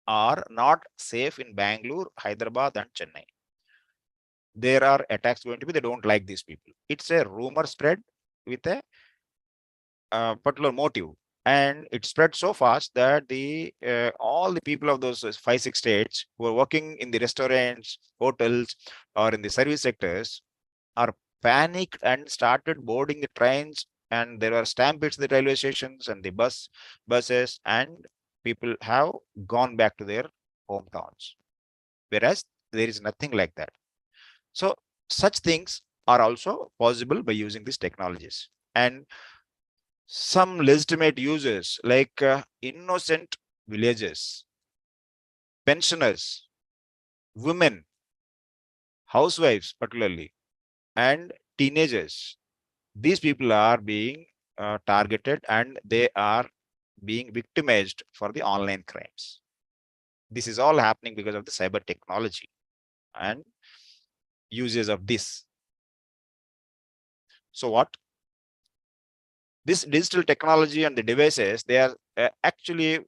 [SPEAKER 4] are not safe in Bangalore, Hyderabad and Chennai. There are attacks going to be, they don't like these people. It's a rumor spread with a particular motive, and it spread so fast that the all the people of those 5-6 states who are working in the restaurants, hotels, or in the service sectors are panicked and started boarding the trains, and there were stampedes at the railway stations and the buses, and people have gone back to their hometowns, whereas there is nothing like that. So such things are also possible by using these technologies. And some legitimate users like innocent villagers, pensioners, women, housewives particularly, and teenagers, these people are being targeted, and they are being victimized for the online crimes. This is all happening because of the cyber technology and uses of this. So what? This digital technology and the devices, they are actually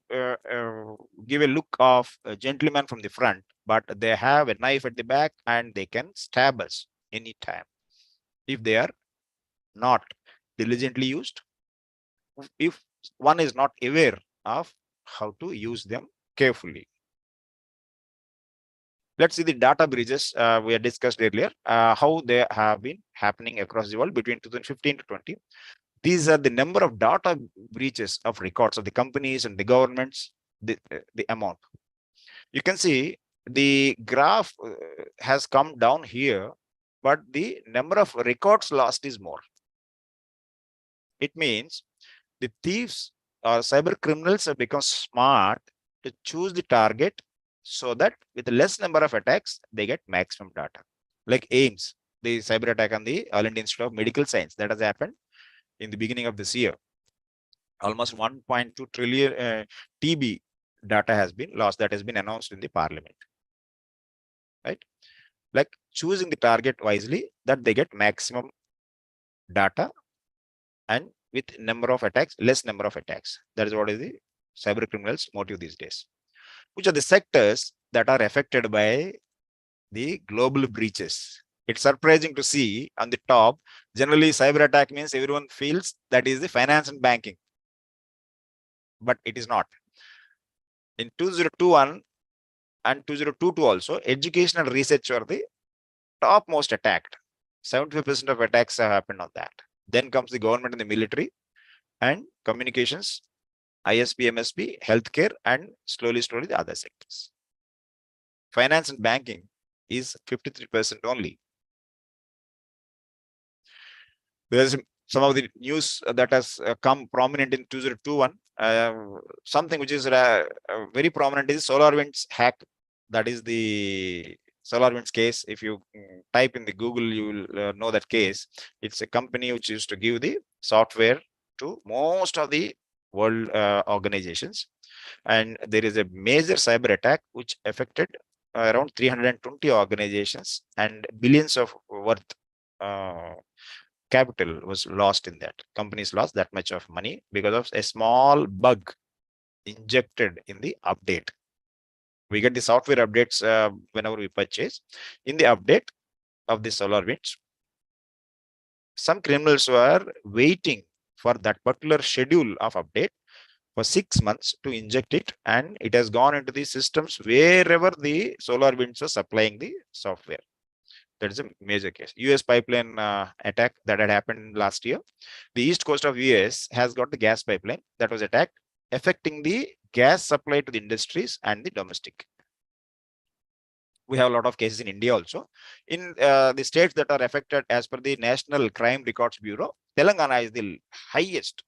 [SPEAKER 4] give a look of a gentleman from the front, but they have a knife at the back, and they can stab us anytime if they are not diligently used, if one is not aware of how to use them carefully. Let's see the data breaches we had discussed earlier, how they have been happening across the world between 2015 to 20. These are the number of data breaches of records of the companies and the governments, the amount. You can see the graph has come down here, but the number of records lost is more. It means the thieves or cyber criminals have become smart to choose the target so that with less number of attacks, they get maximum data. Like AIMS, the cyber attack on the All India Institute of Medical Science, that has happened in the beginning of this year. Almost 1.2 trillion TB data has been lost, that has been announced in the parliament, right? Like choosing the target wisely, that they get maximum data, and with number of attacks, less number of attacks. That is what is the cyber criminals motive these days. Which are the sectors that are affected by the global breaches? It's surprising to see on the top, generally cyber attack means everyone feels that is the finance and banking, but it is not. In 2021 and 2022 also, education and research were the topmost attacked. 75% of attacks have happened on that. Then comes the government and the military, and communications, ISP, MSP, healthcare, and slowly the other sectors. Finance and banking is 53% only. There's some of the news that has come prominent in 2021. Something which is very prominent is SolarWinds Hack. That is the SolarWinds case. If you type in the Google, you will know that case. It's a company which used to give the software to most of the world organizations. And there is a major cyber attack which affected around 320 organizations, and billions of worth capital was lost in that. Companies lost that much of money because of a small bug injected in the update. We get the software updates whenever we purchase. In the update of the SolarWinds, some criminals were waiting for that particular schedule of update for 6 months to inject it, and it has gone into the systems wherever the SolarWinds was supplying the software. That is a major case. US pipeline attack that had happened last year. The east coast of US has got the gas pipeline that was attacked, affecting the gas supply to the industries and the domestic. We have a lot of cases in India also. In the states that are affected as per the National Crime Records Bureau, Telangana is the highest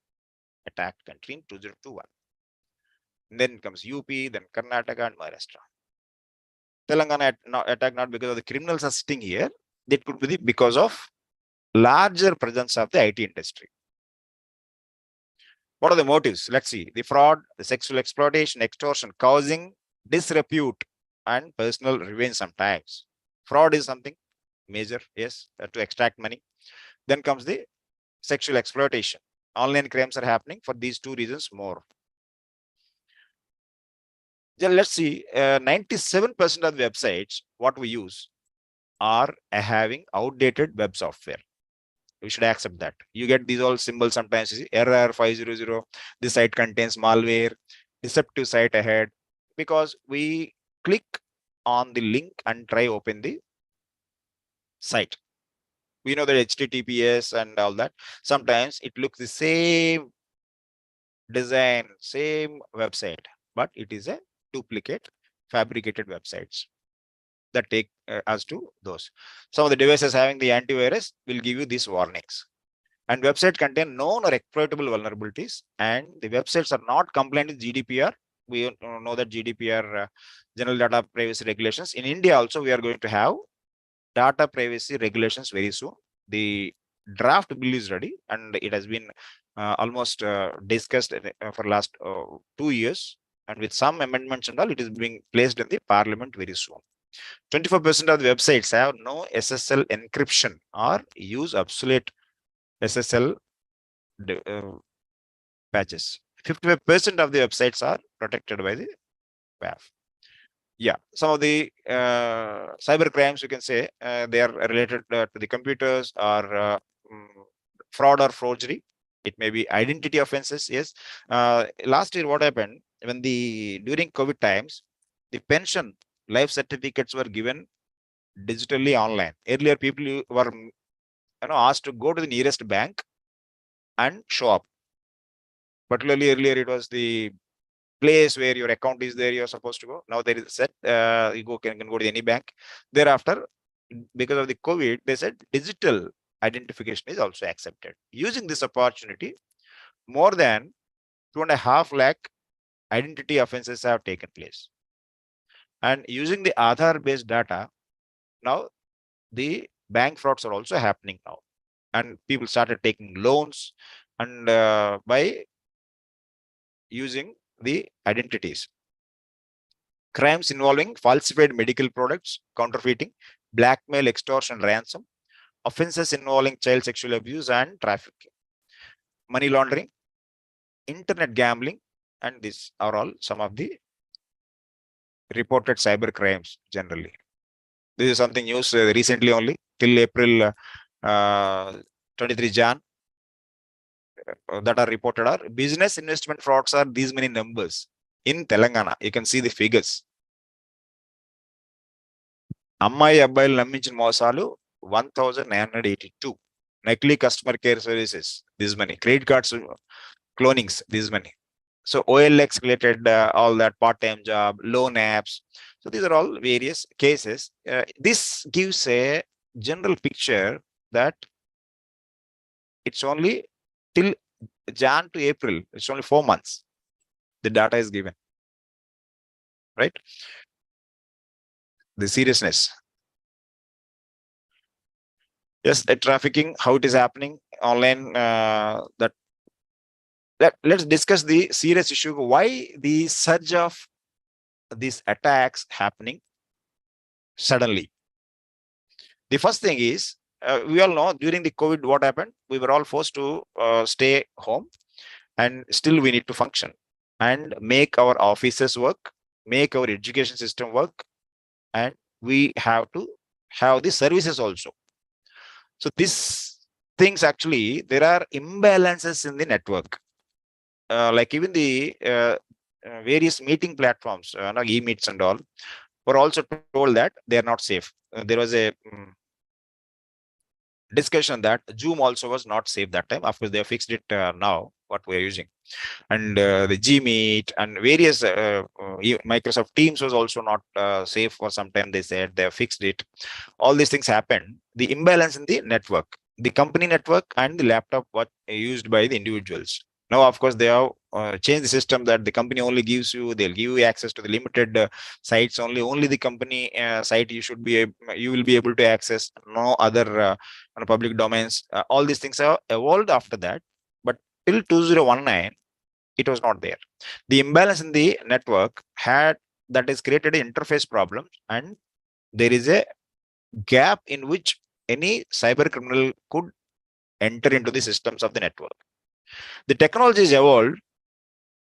[SPEAKER 4] attacked country in 2021. And then comes UP, then Karnataka and Maharashtra. Telangana attack not because of the criminals are sitting here. It could be because of larger presence of the IT industry. What are the motives? Let's see. The fraud, the sexual exploitation, extortion, causing disrepute and personal revenge sometimes. Fraud is something major, yes, to extract money. Then comes the sexual exploitation. Online crimes are happening for these two reasons more. Then let's see, 97% of the websites, what we use, are having outdated web software. We should accept that. You get these all symbols sometimes, you see, error 500, this site contains malware, deceptive site ahead, because we click on the link and try open the site. We know that HTTPS and all that. Sometimes it looks the same design, same website, but it is a duplicate, fabricated websites that take us to those. Some of the devices having the antivirus will give you these warnings. And websites contain known or exploitable vulnerabilities, and the websites are not compliant with GDPR. We know that GDPR, General Data Privacy Regulations. In India also, we are going to have data privacy regulations very soon. The draft bill is ready, and it has been almost discussed for last 2 years. And with some amendments and all, it is being placed in the parliament very soon. 24% of the websites have no SSL encryption or use obsolete SSL patches. 55% of the websites are protected by the WAF. Yeah, some of the cyber crimes, you can say, they are related to the computers or fraud or forgery. It may be identity offenses. Yes. Last year, what happened when during COVID times, the pension life certificates were given digitally online. Earlier, people were asked to go to the nearest bank and show up. Particularly earlier, it was the place where your account is there, you're supposed to go. Now there is a set, you can go to any bank. Thereafter, because of the COVID, they said digital identification is also accepted. Using this opportunity, more than 2.5 lakh identity offenses have taken place. And using the Aadhaar-based data, now the bank frauds are also happening now. And people started taking loans and by using the identities. Crimes involving falsified medical products, counterfeiting, blackmail, extortion, ransom, offenses involving child sexual abuse and trafficking, money laundering, internet gambling, and these are all some of the reported cyber crimes generally. This is something news recently only, till April 23 Jan, that are reported are business investment frauds are these many numbers. In Telangana, you can see the figures. Ammayi Abbayil Namminచిన మోసాలు 1982. Nakli customer care services, this many. Credit cards clonings, this many. So OLX related, all that part-time job, loan apps. So these are all various cases. This gives a general picture that it's only till Jan to April, it's only 4 months. The data is given, right? The seriousness. Yes, the trafficking, how it is happening online, let's discuss the serious issue. Why the surge of these attacks happening suddenly? The first thing is, we all know during the COVID, what happened? We were all forced to stay home, and still we need to function and make our offices work, make our education system work, and we have to have the services also. So these things, actually, there are imbalances in the network. Like even the various meeting platforms, like e-meets and all, were also told that they are not safe. There was a discussion that Zoom also was not safe that time. Of course, they have fixed it now, what we are using. And the Gmeet and various Microsoft Teams was also not safe for some time. They said they have fixed it. All these things happened. The imbalance in the network, the company network and the laptop what used by the individuals. Now, of course, they have changed the system that the company only gives you, they'll give you access to the limited sites only. Only the company site you will be able to access. No other public domains. All these things have evolved after that, but till 2019, it was not there. The imbalance in the network that has created an interface problem, and there is a gap in which any cyber criminal could enter into the systems of the network. The technology is evolved,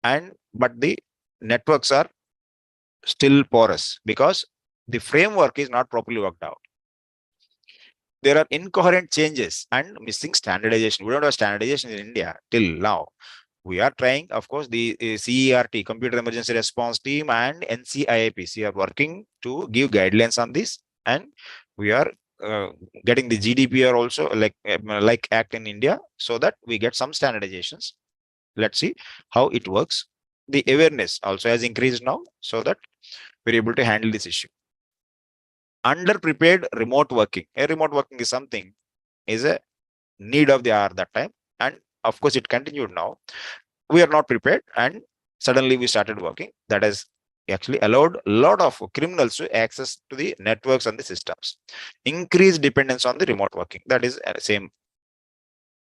[SPEAKER 4] but the networks are still porous because the framework is not properly worked out. There are incoherent changes and missing standardization. We don't have standardization in India till now. We are trying, of course, the CERT, Computer Emergency Response Team, and NCIAPC are working to give guidelines on this, and we are getting the GDPR also, like Act in India, so that we get some standardizations. Let's see how it works. The awareness also has increased now, so that we're able to handle this issue. Underprepared remote working. Remote working is something, is a need of the hour that time, and of course it continued now. We are not prepared, and suddenly we started working. That has actually allowed a lot of criminals to access to the networks and the systems. Increased dependence on the remote working. That is same.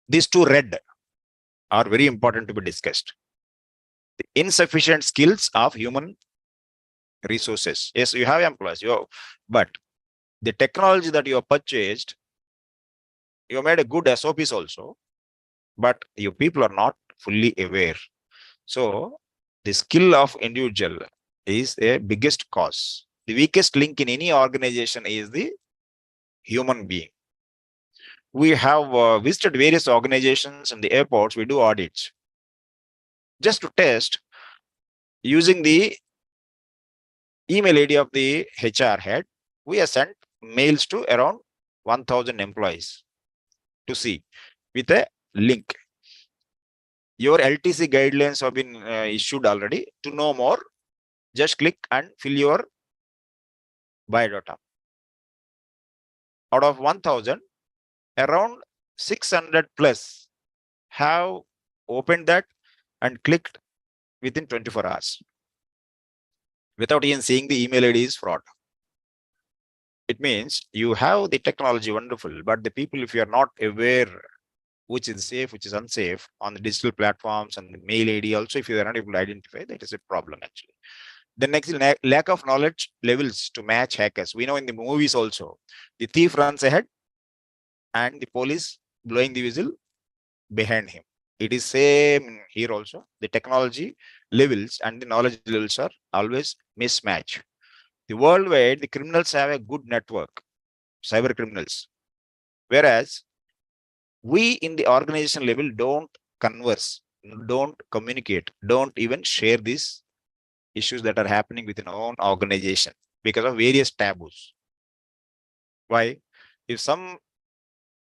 [SPEAKER 4] These two red are very important to be discussed. The insufficient skills of human resources. Yes, you have employees, but the technology that you have purchased, you made a good SOPs also, but your people are not fully aware. So the skill of individual is a biggest cause. The weakest link in any organization is the human being. We have visited various organizations in the airports. We do audits just to test using the email ID of the HR head. We have sent mails to around 1,000 employees to see with a link. Your LTC guidelines have been issued already. To know more, just click and fill your biodata. Out of 1,000, around 600 plus have opened that and clicked within 24 hours without even seeing the email ID is fraud. It means you have the technology, wonderful, but the people, if you are not aware which is safe, which is unsafe on the digital platforms and the mail ID also, if you are not able to identify, that is a problem actually. The next, lack of knowledge levels to match hackers. We know in the movies also, the thief runs ahead and the police blowing the whistle behind him. It is same here also. The technology levels and the knowledge levels are always mismatch. The worldwide, the criminals have a good network, cyber criminals, whereas we in the organization level don't converse, don't communicate, don't even share these issues that are happening within our own organization because of various taboos. Why? If some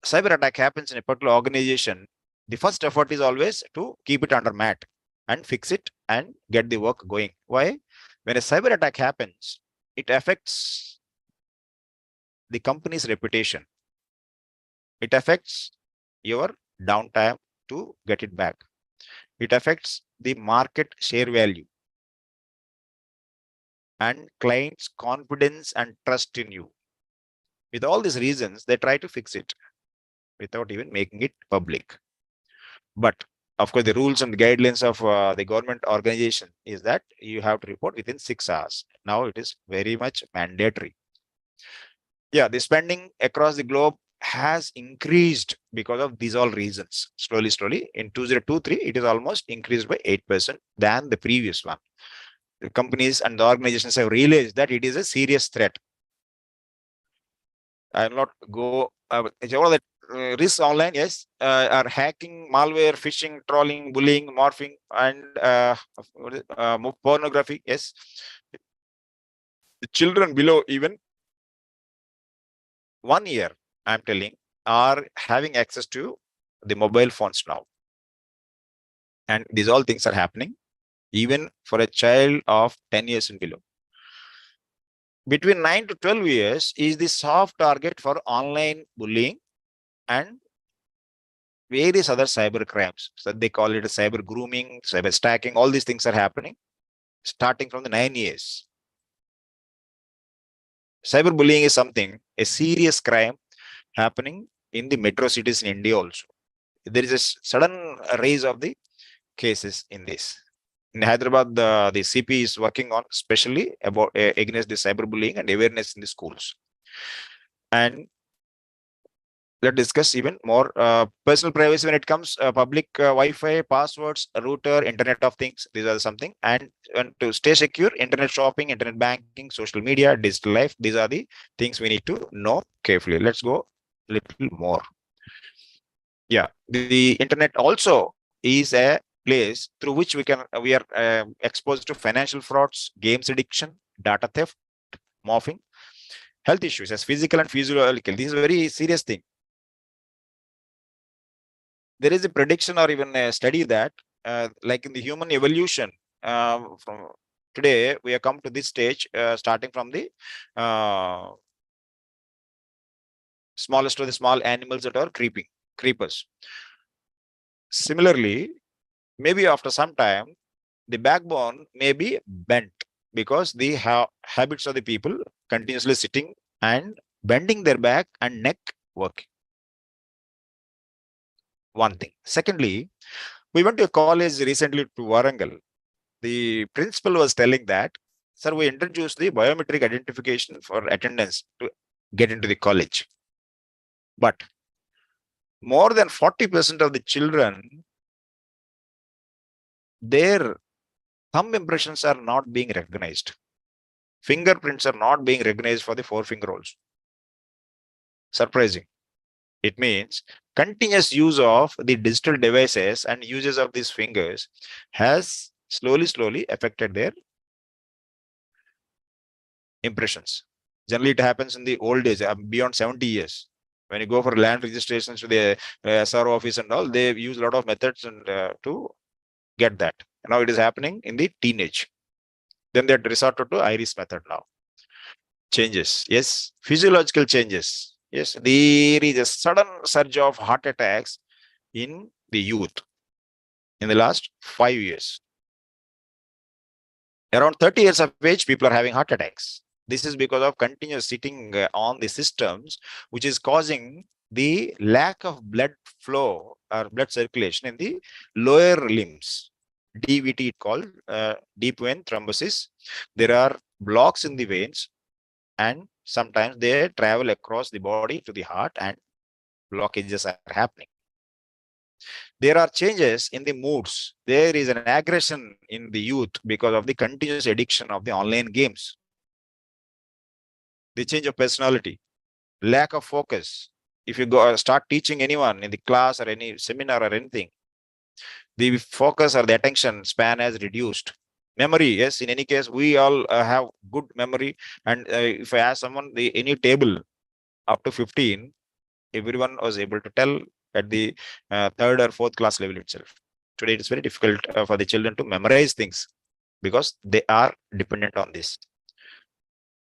[SPEAKER 4] cyber attack happens in a particular organization, the first effort is always to keep it under mat and fix it and get the work going. Why? When a cyber attack happens, it affects the company's reputation. It affects your downtime to get it back. It affects the market share value and clients' confidence and trust in you. With all these reasons, they try to fix it without even making it public. But of course, the rules and guidelines of the government organization is that you have to report within 6 hours. Now it is very much mandatory. Yeah, the spending across the globe has increased because of these all reasons. Slowly, in 2023, it is almost increased by 8% than the previous one. The companies and the organizations have realized that it is a serious threat. I will not go all that risks online, yes, are hacking, malware, phishing, trolling, bullying, morphing, and pornography, yes. The children below even 1 year, I'm telling, are having access to the mobile phones now. And these all things are happening even for a child of 10 years and below. Between 9 to 12 years is the soft target for online bullying and various other cyber crimes. So they call it a cyber grooming, cyber stacking. All these things are happening starting from the 9 years. Cyberbullying is something, a serious crime happening in the metro cities in India also. There is a sudden rise of the cases in this. In Hyderabad, the CP is working on especially about against the cyberbullying and awareness in the schools. And let's discuss even more personal privacy when it comes public Wi-Fi, passwords, router, Internet of Things. These are something. And to stay secure, internet shopping, internet banking, social media, digital life. These are the things we need to know carefully. Let's go a little more. Yeah, the internet also is a place through which we are exposed to financial frauds, games addiction, data theft, morphing, health issues as physical and physiological. This is a very serious thing. There is a prediction or even a study that like in the human evolution, from today we have come to this stage, starting from the smallest to the small animals that are creepers. Similarly, maybe after some time, the backbone may be bent because the habits of the people continuously sitting and bending their back and neck working. One thing. Secondly, we went to a college recently to Warangal. The principal was telling that, sir, we introduced the biometric identification for attendance to get into the college. But more than 40% of the children, their thumb impressions are not being recognized. Fingerprints are not being recognized for the forefinger also. Surprising. It means continuous use of the digital devices and uses of these fingers has slowly affected their impressions. Generally, it happens in the old days, beyond 70 years. When you go for land registrations to the SRO office and all, they use a lot of methods and to get that. Now it is happening in the teenage. Then they resorted to iris method now. Changes. Yes. Physiological changes. Yes. There is a sudden surge of heart attacks in the youth in the last 5 years. Around 30 years of age, people are having heart attacks. This is because of continuous sitting on the systems, which is causing the lack of blood flow or blood circulation in the lower limbs. DVT called deep vein thrombosis. There are blocks in the veins, and sometimes they travel across the body to the heart, and blockages are happening. There are changes in the moods. There is an aggression in the youth because of the continuous addiction of the online games. The change of personality, lack of focus. If you go start teaching anyone in the class or any seminar or anything, the focus or the attention span has reduced. Memory, yes, in any case, we all have good memory. And if I ask someone any table up to 15, everyone was able to tell at the third or fourth class level itself. Today, it's very difficult for the children to memorize things because they are dependent on this.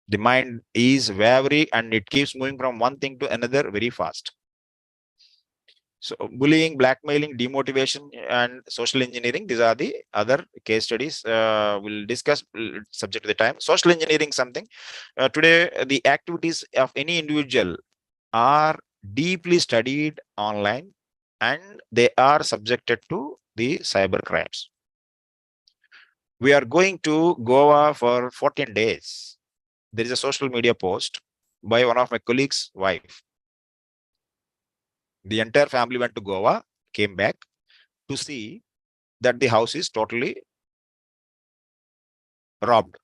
[SPEAKER 4] The mind is wavering and it keeps moving from one thing to another very fast. So bullying, blackmailing, demotivation, and social engineering, these are the other case studies we'll discuss subject to the time. Social engineering, something. Today, the activities of any individual are deeply studied online and they are subjected to the cyber crimes. We are going to Goa for 14 days. There is a social media post by one of my colleagues' wife. The entire family went to Goa, came back to see that the house is totally robbed.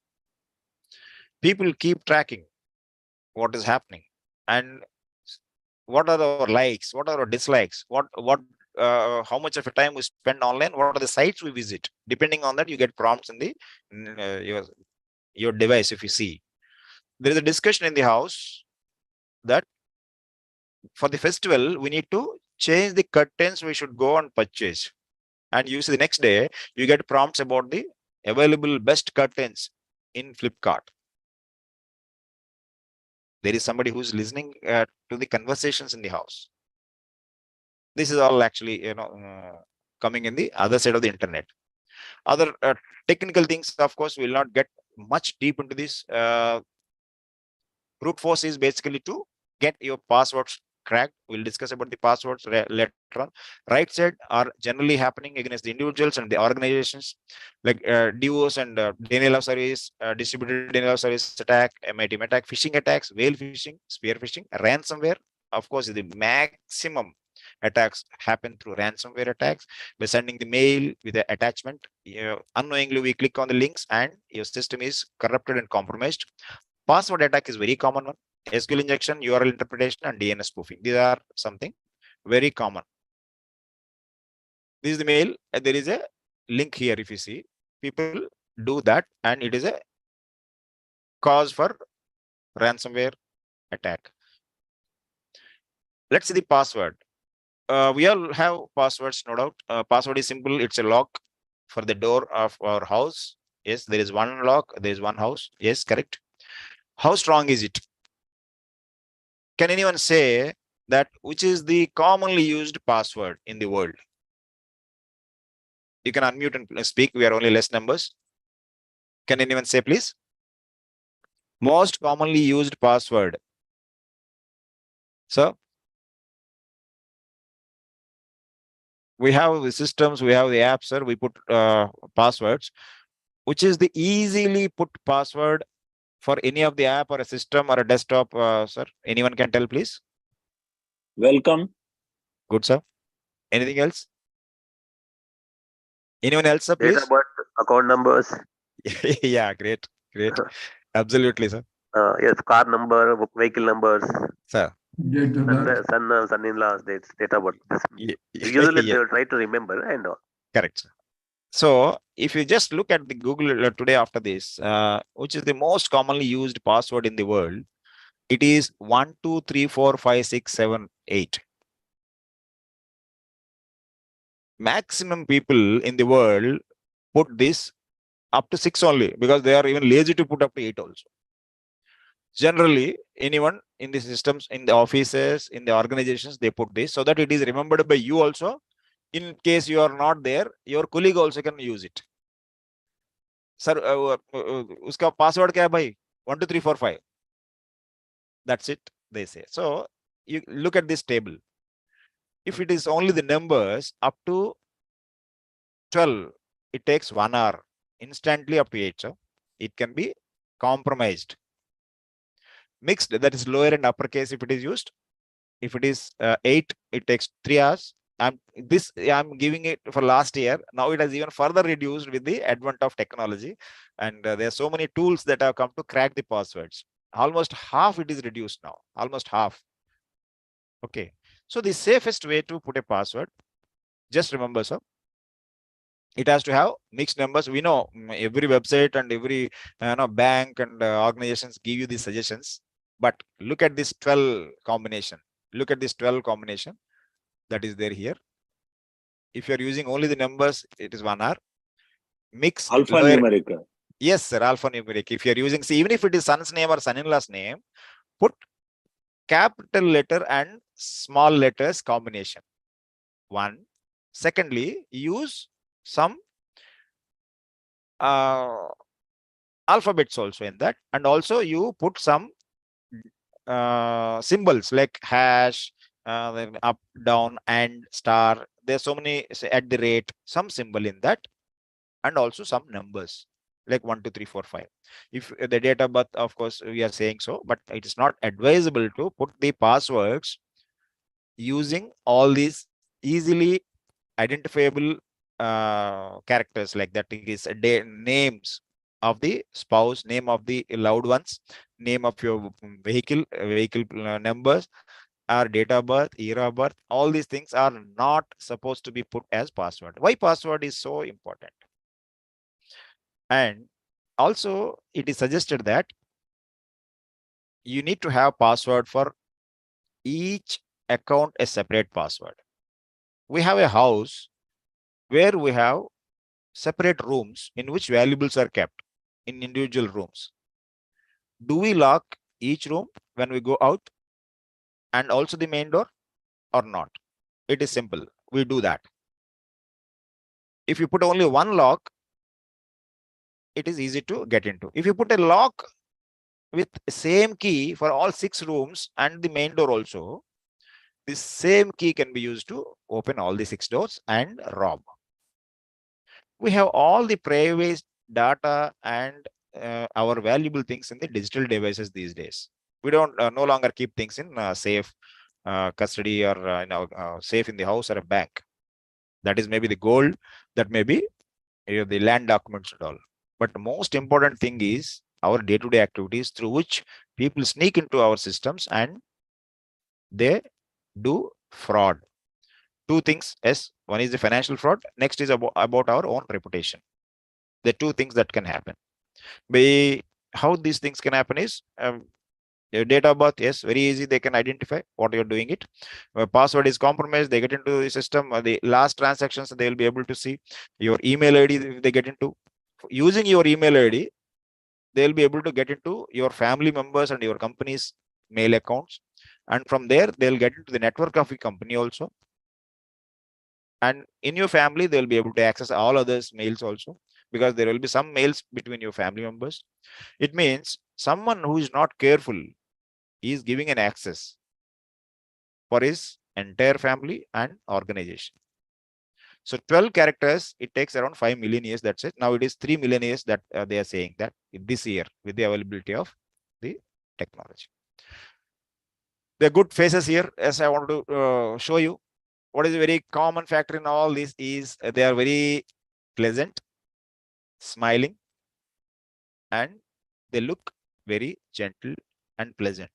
[SPEAKER 4] People keep tracking what is happening and what are our likes, what are our dislikes, how much of a time we spend online, what are the sites we visit. Depending on that, you get prompts in the your device. If you see, there is a discussion in the house that for the festival, we need to change the curtains we should go and purchase. And you see the next day, you get prompts about the available best curtains in Flipkart. There is somebody who's listening to the conversations in the house. This is all actually, coming in the other side of the internet. Other technical things, of course, will not get much deep into this. Brute force is basically to get your passwords cracked. We'll discuss about the passwords later on. Right side are generally happening against the individuals and the organizations, like DOS and denial of service, distributed denial of service attack, MITM attack, phishing attacks, whale phishing, spear phishing, ransomware. Of course, the maximum attacks happen through ransomware attacks by sending the mail with the attachment. Unknowingly, we click on the links and your system is corrupted and compromised. Password attack is very common one. SQL injection, URL interpretation, and DNS spoofing. These are something very common. This is the mail. There is a link here. If you see, people do that, and it is a cause for ransomware attack. Let's see the password. We all have passwords, no doubt. Password is simple. It's a lock for the door of our house. Yes, there is one lock. There is one house. Yes, correct. How strong is it? Can anyone say that which is the commonly used password in the world? You can unmute and speak. We are only less numbers. Can anyone say, please? Most commonly used password. So we have the systems, we have the apps, sir. We put passwords. Which is the easily put password for any of the app or a system or a desktop, sir? Anyone can tell, please?
[SPEAKER 6] Welcome.
[SPEAKER 4] Good, sir. Anything else? Anyone else, sir, please?
[SPEAKER 11] Data birth, account numbers.
[SPEAKER 4] Yeah, great. Absolutely, sir.
[SPEAKER 11] Yes, car number, vehicle numbers.
[SPEAKER 4] Sir.
[SPEAKER 11] Son-in-law's dates, data birth. Usually they will try to remember and all.
[SPEAKER 4] Correct, sir. So if you just look at the Google today after this, which is the most commonly used password in the world, it is 12345678. Maximum people in the world put this up to 6 only, because they are even lazy to put up to 8 also. Generally, anyone in the systems, in the offices, in the organizations, they put this so that it is remembered by you also. In case you are not there, your colleague also can use it. Sir, uska password kya hai bhai? 12345. That's it, they say. So you look at this table. If it is only the numbers up to 12, it takes 1 hour. Instantly up to 8. So it can be compromised. Mixed, that is lower and uppercase if it is used. If it is 8, it takes 3 hours. I'm giving it for last year. Now it has even further reduced with the advent of technology. And there are so many tools that have come to crack the passwords. Almost half it is reduced now. Almost half. Okay. So the safest way to put a password, just remember, sir, it has to have mixed numbers. We know every website and every bank and organizations give you these suggestions. But look at this 12 combination. Look at this 12 combination that is there here. If you are using only the numbers, it is 1 hour. Mix
[SPEAKER 6] alphanumeric.
[SPEAKER 4] Yes, sir, alphanumeric. If you are using, see, even if it is son's name or son-in-law's name, put capital letter and small letters combination. 1. Secondly, use some alphabets also in that, and also you put some symbols like hash, up, down, and star. There's so many, say, at the rate, some symbol in that, and also some numbers like 1, 2, 3, 4, 5. If the date of birth, of course, we are saying so, but it is not advisable to put the passwords using all these easily identifiable characters like that. It is names of the spouse, name of the loved ones, name of your vehicle numbers, or date of birth, year of birth. All these things are not supposed to be put as password. Why password is so important? And also it is suggested that you need to have password for each account, a separate password. We have a house where we have separate rooms in which valuables are kept in individual rooms. Do we lock each room when we go out and also the main door or not? it is simple. We do that. If you put only one lock, it is easy to get into. If you put a lock with same key for all 6 rooms and the main door also, this same key can be used to open all the 6 doors and rob. We have all the private data and our valuable things in the digital devices these days. We don't no longer keep things in safe custody or safe in the house or a bank. That is maybe the gold, that may be the land documents and all. But the most important thing is our day-to-day activities through which people sneak into our systems and they do fraud. 2 things. Yes, one is the financial fraud. Next is about our own reputation. The 2 things that can happen. How these things can happen is your date of birth. Yes, very easy. They can identify what you're doing it. Password is compromised. They get into the system. The last transactions, they will be able to see your email ID. If they get into using your email ID, they'll be able to get into your family members and your company's mail accounts. And from there, they'll get into the network of your company also. And in your family, they'll be able to access all others' mails also, because there will be some mails between your family members. It means someone who is not careful is giving an access for his entire family and organization. So 12 characters, it takes around 5 million years. That's it. Now it is 3 million years that they are saying that this year with the availability of the technology. The good faces here, as I want to show you. What is a very common factor in all this is they are very pleasant, smiling, and they look very gentle and pleasant.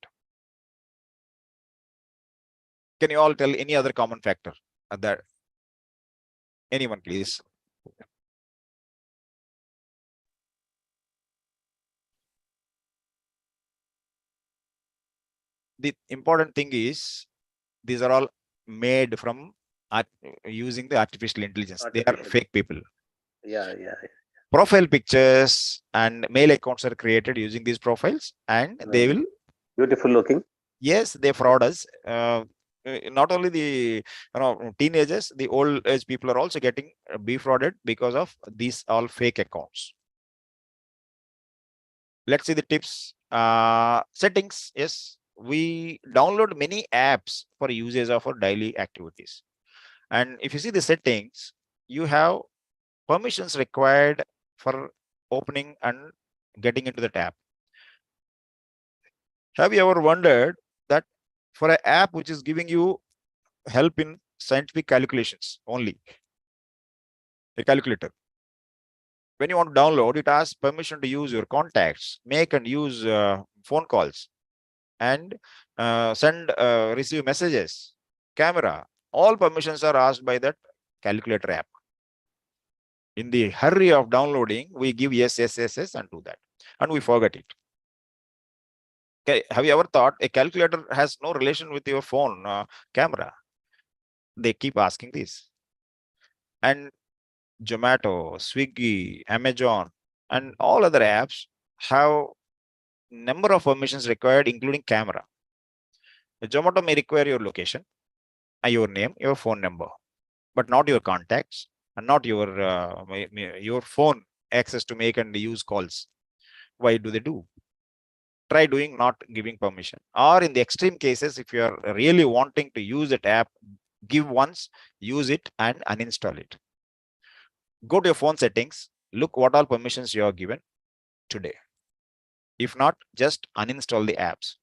[SPEAKER 4] Can you all tell any other common factor? That anyone, please. The important thing is these are all made from using the artificial intelligence. They are fake people.
[SPEAKER 11] Yeah.
[SPEAKER 4] Profile pictures and mail accounts are created using these profiles, and they will
[SPEAKER 11] beautiful looking.
[SPEAKER 4] Yes, they fraud us. Not only the teenagers, the old age people are also getting defrauded because of these all fake accounts. Let's see the tips. Settings. Yes, we download many apps for usage of our daily activities. And if you see the settings, you have permissions required for opening and getting into the tab. Have you ever wondered that for an app which is giving you help in scientific calculations only, a calculator, when you want to download, it asks permission to use your contacts, make and use phone calls, and receive messages, camera. All permissions are asked by that calculator app. In the hurry of downloading, we give yes, and do that, and we forget it. Okay, have you ever thought a calculator has no relation with your phone camera? They keep asking this. And Zomato, Swiggy, Amazon, and all other apps have number of permissions required, including camera. Zomato may require your location, your name, your phone number, but not your contacts and not your phone access to make and use calls. Why do they do? Try doing not giving permission. Or in the extreme cases, if you are really wanting to use that app, give once, use it, and uninstall it. Go to your phone settings, look what all permissions you are given today. If not, just uninstall the apps.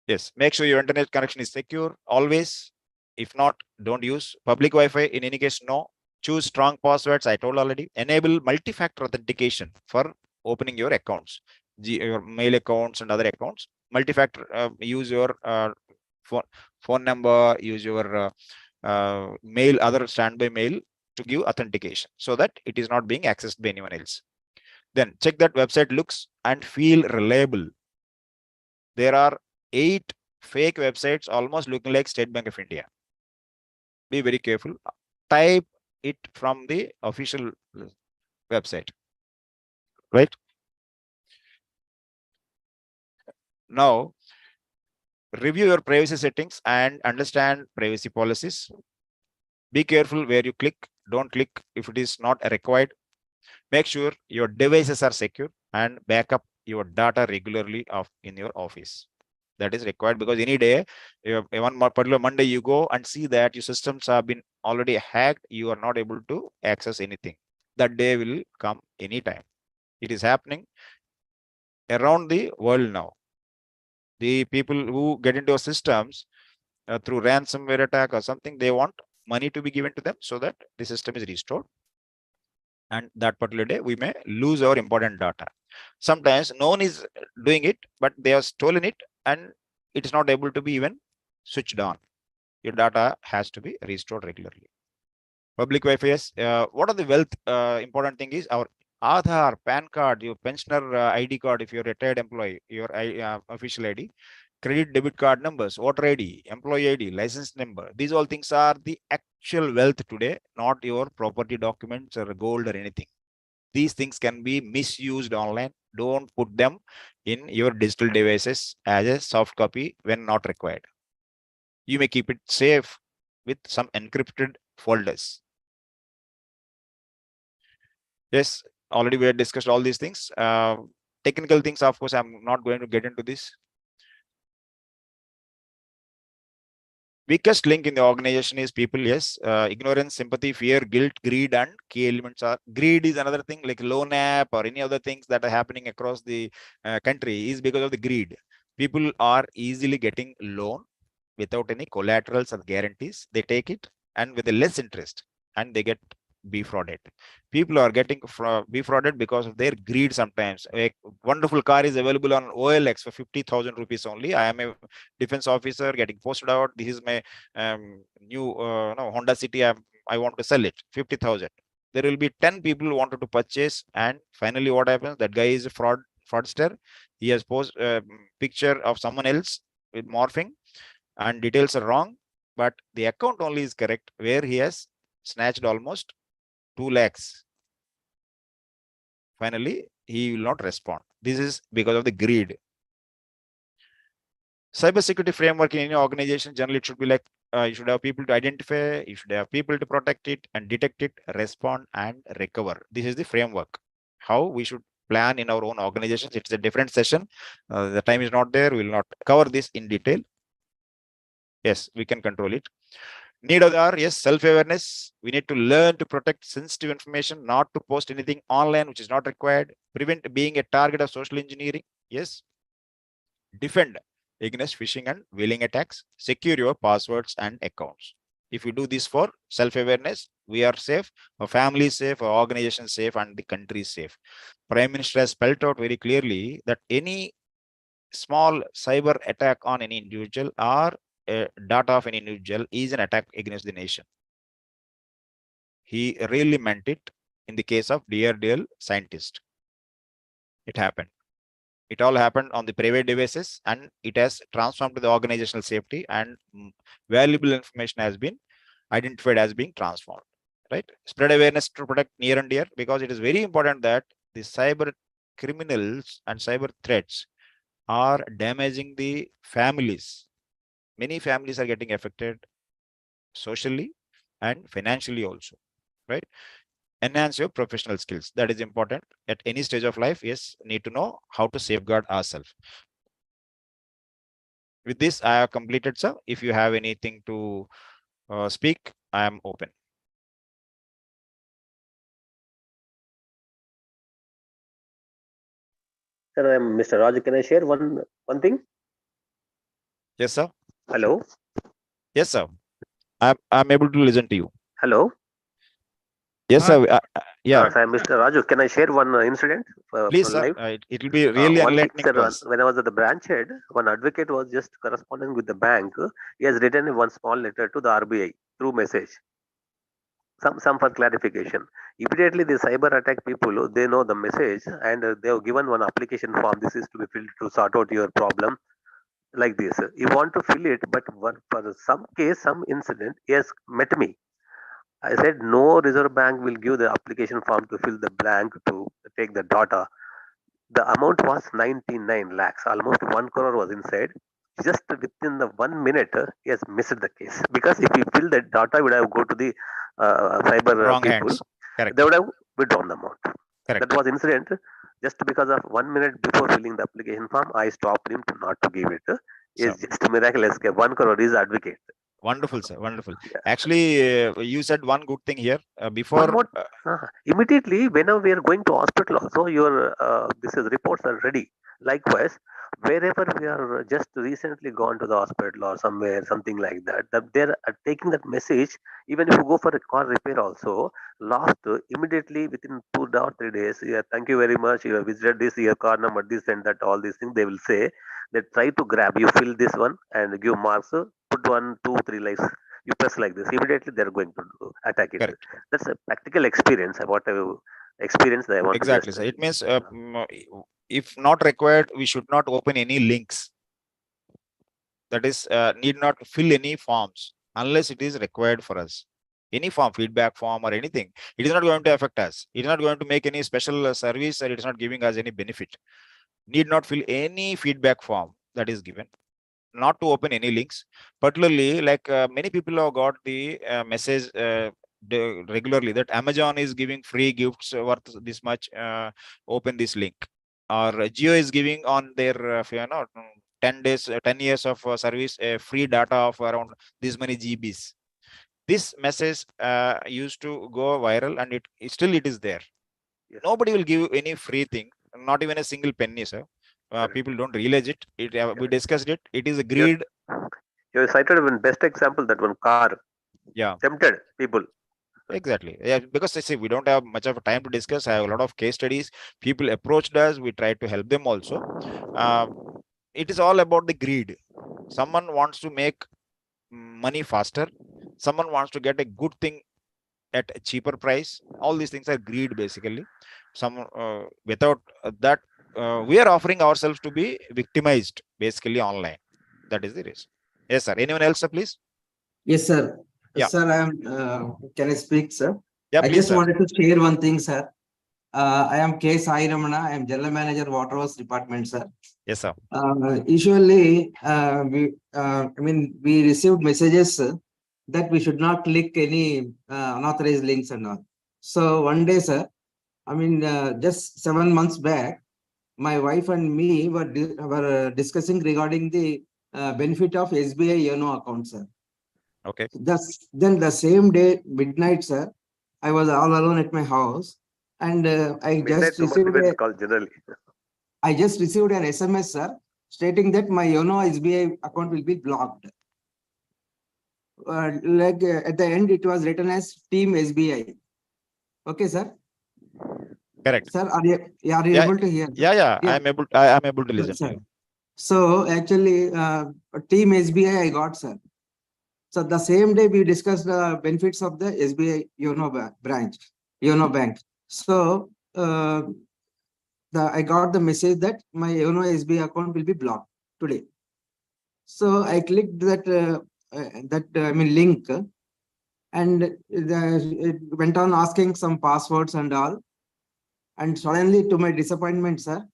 [SPEAKER 4] Yes, make sure your internet connection is secure always. If not, don't use public Wi-Fi. In any case, no. Choose strong passwords. I told already. Enable multi-factor authentication for opening your accounts, your mail accounts and other accounts. Multi-factor. Use your phone number. Use your mail, other standby mail to give authentication so that it is not being accessed by anyone else. Then check that website looks and feel reliable. There are 8 fake websites almost looking like State Bank of India. Be very careful. Type it from the official website, right? Now, Review your privacy settings and understand privacy policies. Be careful where you click. Don't click if it is not required. Make sure your devices are secure and back up your data regularly in your office. That is required because any day, one particular Monday, you go and see that your systems have been already hacked. You are not able to access anything. That day will come anytime. It is happening around the world now. The people who get into your systems through ransomware attack or something, they want money to be given to them so that the system is restored. And that particular day, we may lose our important data. Sometimes no one is doing it, but they have stolen it and it is not able to be even switched on. Your data has to be restored regularly. Public Wi-Fi, yes. What are the wealth? Important thing is our Aadhaar, PAN card, your pensioner ID card, if you're a retired employee, your official ID, credit debit card numbers, voter ID, employee ID, license number. These all things are the actual wealth today, not your property documents or gold or anything. These things can be misused online. Don't put them in your digital devices as a soft copy when not required. You may keep it safe with some encrypted folders. Yes, already we had discussed all these things. Technical things, of course, I'm not going to get into this. Weakest link in the organization is people, yes. Ignorance, sympathy, fear, guilt, greed, and key elements are. Greed is another thing, like loan app or any other things that are happening across the country is because of the greed. People are easily getting loan without any collaterals or guarantees. They take it and with a less interest and they get defrauded. People are getting defrauded because of their greed sometimes. A wonderful car is available on OLX for 50,000 rupees only. I am a defense officer getting posted out. This is my new Honda City. I want to sell it, 50,000. There will be 10 people who wanted to purchase, and finally what happens? That guy is a fraudster. He has posted a picture of someone else with morphing and details are wrong, but the account only is correct, where he has snatched almost 2 lakhs. Finally, he will not respond. This is because of the greed. Cybersecurity framework in any organization, generally it should be like, you should have people to identify, you should have people to protect it and detect it, respond and recover. This is the framework. How we should plan in our own organizations. It's a different session. The time is not there. We will not cover this in detail. Yes, we can control it. Need of the hour, yes, self-awareness. We need to learn to protect sensitive information, not to post anything online which is not required. Prevent being a target of social engineering. Yes. Defend against phishing and whaling attacks. Secure your passwords and accounts. If you do this for self-awareness, we are safe, our family is safe, our organization is safe, and the country is safe. Prime Minister has spelled out very clearly that any small cyber attack on any individual or data of an individual is an attack against the nation. He really meant it in the case of DRDL scientist. It happened. It all happened on the private devices and it has transformed to the organizational safety, and valuable information has been identified as being transformed. Right? Spread awareness to protect near and dear, because it is very important that the cyber criminals and cyber threats are damaging the families. Many families are getting affected socially and financially also, right? Enhance your professional skills. That is important at any stage of life. Yes, need to know how to safeguard ourselves. With this, I have completed, sir. If you have anything to speak, I am open.
[SPEAKER 11] Sir, I'm Mr. Raju. Can I share one thing?
[SPEAKER 4] Yes, sir.
[SPEAKER 11] Hello.
[SPEAKER 4] Yes, sir. I'm able to listen to you.
[SPEAKER 11] Hello.
[SPEAKER 4] Yes, sir. Yeah.
[SPEAKER 11] Sir, Mr. Raju, can I share one incident?
[SPEAKER 4] Please, sir. It will be really enlightening to us.
[SPEAKER 11] When I was at the branch head, one advocate was just corresponding with the bank. He has written one small letter to the RBI through message. Some for clarification. Immediately, the cyber attack people, they know the message and they have given one application form. This is to be filled to sort out your problem. Like this, you want to fill it, but for some case, some incident, he has met me. I said no Reserve Bank will give the application form to fill the blank to take the data. The amount was 99 lakhs, almost 1 crore was inside. just within the 1 minute, he has missed the case. Because if he filled that data, would have go to the cyber
[SPEAKER 4] Wrong
[SPEAKER 11] people,
[SPEAKER 4] hands. Correct.
[SPEAKER 11] they would have withdrawn the amount.
[SPEAKER 4] Correct.
[SPEAKER 11] That was incident. Just because of 1 minute before filling the application form, I stopped him to not to give it. It's just miraculous. 1 crore is advocate.
[SPEAKER 4] Wonderful, sir. Wonderful. Actually, you said one good thing here. Before
[SPEAKER 11] Immediately, whenever we are going to hospital, also your this is reports are ready. Likewise, wherever we are just recently gone to the hospital or somewhere, something like that, that they're taking that message. Even if you go for a car repair, also last immediately within 2 or 3 days. Yeah, thank you very much. You have visited this your car number, this and that, all these things. They will say they try to grab you, fill this one and give marks. Put 1, 2, 3 likes. You press like this, immediately they're going to attack it.
[SPEAKER 4] Correct.
[SPEAKER 11] That's a practical experience. What experience that I want
[SPEAKER 4] exactly,
[SPEAKER 11] to
[SPEAKER 4] sir. It means if not required, we should not open any links. That is, need not fill any forms unless it is required for us. Any form, feedback form or anything, it is not going to affect us. It is not going to make any special service, or it is not giving us any benefit. Need not fill any feedback form that is given. Not to open any links, particularly like many people have got the message regularly that Amazon is giving free gifts worth this much, open this link, or Jio is giving on their 10 days 10 years of service free data of around this many GBs. This message used to go viral, and it still it is there. Yes. Nobody will give any free thing, not even a single penny, sir. People don't realize it. We discussed it. It is a greed.
[SPEAKER 11] You cited one best example, that one car.
[SPEAKER 4] Yeah.
[SPEAKER 11] Tempted people.
[SPEAKER 4] Exactly. Yeah, because I see we don't have much of time to discuss. I have a lot of case studies. People approached us. We tried to help them also. It is all about the greed. Someone wants to make money faster. Someone wants to get a good thing at a cheaper price. All these things are greed, basically. Without that, we are offering ourselves to be victimized, basically, online. That is the reason. Yes, sir. Anyone else, sir, please?
[SPEAKER 12] Yes, sir.
[SPEAKER 4] Yeah.
[SPEAKER 12] Sir, can I speak, sir?
[SPEAKER 4] Yeah,
[SPEAKER 12] I
[SPEAKER 4] please,
[SPEAKER 12] just
[SPEAKER 4] sir.
[SPEAKER 12] wanted to share one thing, sir. I am K. Sai Ramana. I am General Manager, Waterworks Department, sir.
[SPEAKER 4] Yes, sir.
[SPEAKER 12] Usually, we received messages that we should not click any unauthorized links and all. So one day, sir, just 7 months back, my wife and me were discussing regarding the benefit of SBI YONO account, sir.
[SPEAKER 4] Okay.
[SPEAKER 12] Then the same day, midnight, sir, I was all alone at my house, and I just received an SMS, sir, stating that my YONO SBI account will be blocked. At the end, it was written as Team SBI. Okay, sir.
[SPEAKER 4] Correct.
[SPEAKER 12] Sir, are you able to hear?
[SPEAKER 4] Yeah. I am able to listen to you.
[SPEAKER 12] So actually, Team SBI I got, sir. So the same day we discussed the benefits of the SBI YONO branch, YONO bank. So I got the message that my YONO SBI account will be blocked today. So I clicked that link, and it went on asking some passwords and all. And suddenly, to my disappointment, sir,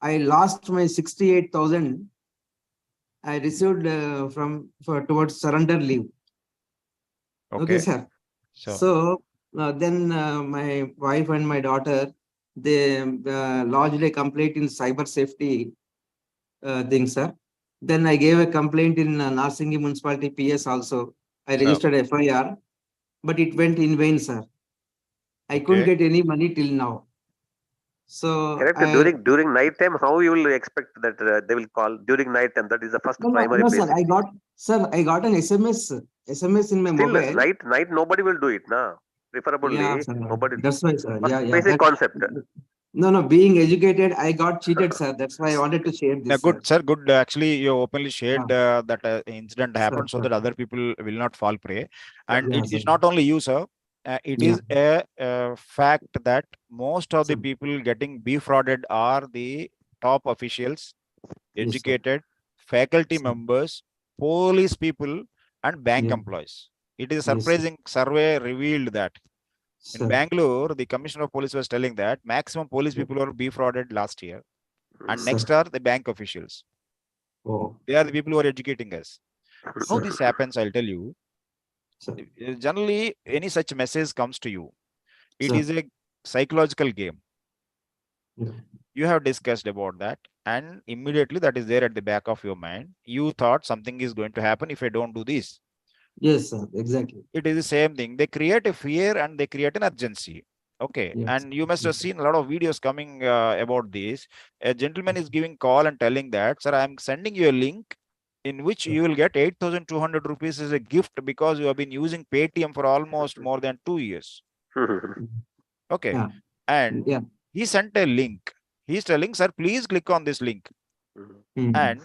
[SPEAKER 12] I lost my 68,000. I received towards surrender leave. Okay, sir. So then my wife and my daughter, they lodged a complaint in cyber safety thing, sir. Then I gave a complaint in Narsingi Municipality PS also. I registered FIR, but it went in vain, sir. I couldn't get any money till now. So
[SPEAKER 11] during night time, how you will expect that they will call during night time? That is the first primary.
[SPEAKER 12] No, sir. I got an SMS in my mobile.
[SPEAKER 11] Night nobody will do it, na. Preferably, nobody.
[SPEAKER 12] That's why, sir.
[SPEAKER 11] Basic concept.
[SPEAKER 12] No. Being educated, I got cheated, sir. That's why I wanted to share this.
[SPEAKER 4] Good, sir. Good. Actually, you openly shared that incident happened, so that other people will not fall prey. And it's not only you, sir. It is a fact that most of the people getting defrauded are the top officials, educated, faculty members, police people, and bank employees. It is a surprising survey revealed that in Bangalore, the commissioner of police was telling that maximum police people were defrauded last year, and next are the bank officials.
[SPEAKER 12] Oh.
[SPEAKER 4] They are the people who are educating us. How
[SPEAKER 12] Sir.
[SPEAKER 4] this happens, I'll tell you.
[SPEAKER 12] Sir.
[SPEAKER 4] Generally, any such message comes to you. It
[SPEAKER 12] Sir.
[SPEAKER 4] is a psychological game.
[SPEAKER 12] Yeah.
[SPEAKER 4] You have discussed about that, and immediately that is there at the back of your mind. You thought something is going to happen if I don't do this.
[SPEAKER 12] Yes, sir. Exactly.
[SPEAKER 4] It is the same thing. They create a fear and they create an urgency. Okay.
[SPEAKER 12] Yes.
[SPEAKER 4] And you must have seen a lot of videos coming about this. A gentleman is giving call and telling that, sir, I'm sending you a link in which you will get 8,200 rupees as a gift because you have been using Paytm for almost more than 2 years. Okay.
[SPEAKER 12] Yeah.
[SPEAKER 4] And
[SPEAKER 12] Yeah.
[SPEAKER 4] he sent a link. He's telling, sir, please click on this link. And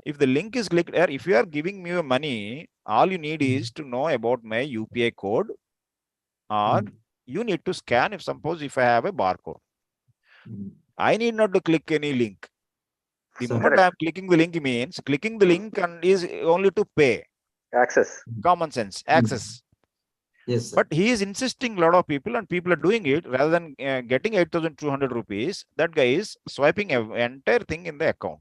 [SPEAKER 4] if the link is clicked there, if you are giving me your money, all you need is to know about my UPI code, or you need to scan if I have a barcode. I need not to click any link. The moment I am clicking the link means clicking the link and is only to pay.
[SPEAKER 11] Access.
[SPEAKER 4] Common sense, access.
[SPEAKER 12] Yes, sir.
[SPEAKER 4] But he is insisting a lot of people, and people are doing it rather than getting 8,200 rupees. That guy is swiping an entire thing in the account.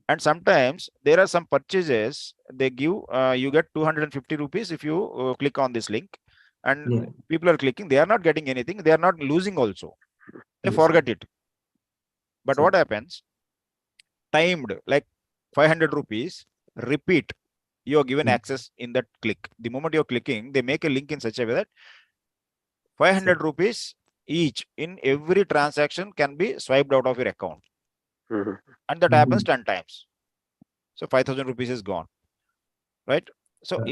[SPEAKER 4] And sometimes there are some purchases they give, you get 250 rupees if you click on this link, and people are clicking, they are not getting anything, they are not losing also, they forget it. But what happens, timed, like 500 rupees, repeat, you are given access in that click. The moment you're clicking, they make a link in such a way that 500 rupees each in every transaction can be swiped out of your account. And that happens 10 times. So 5,000 rupees is gone, right? So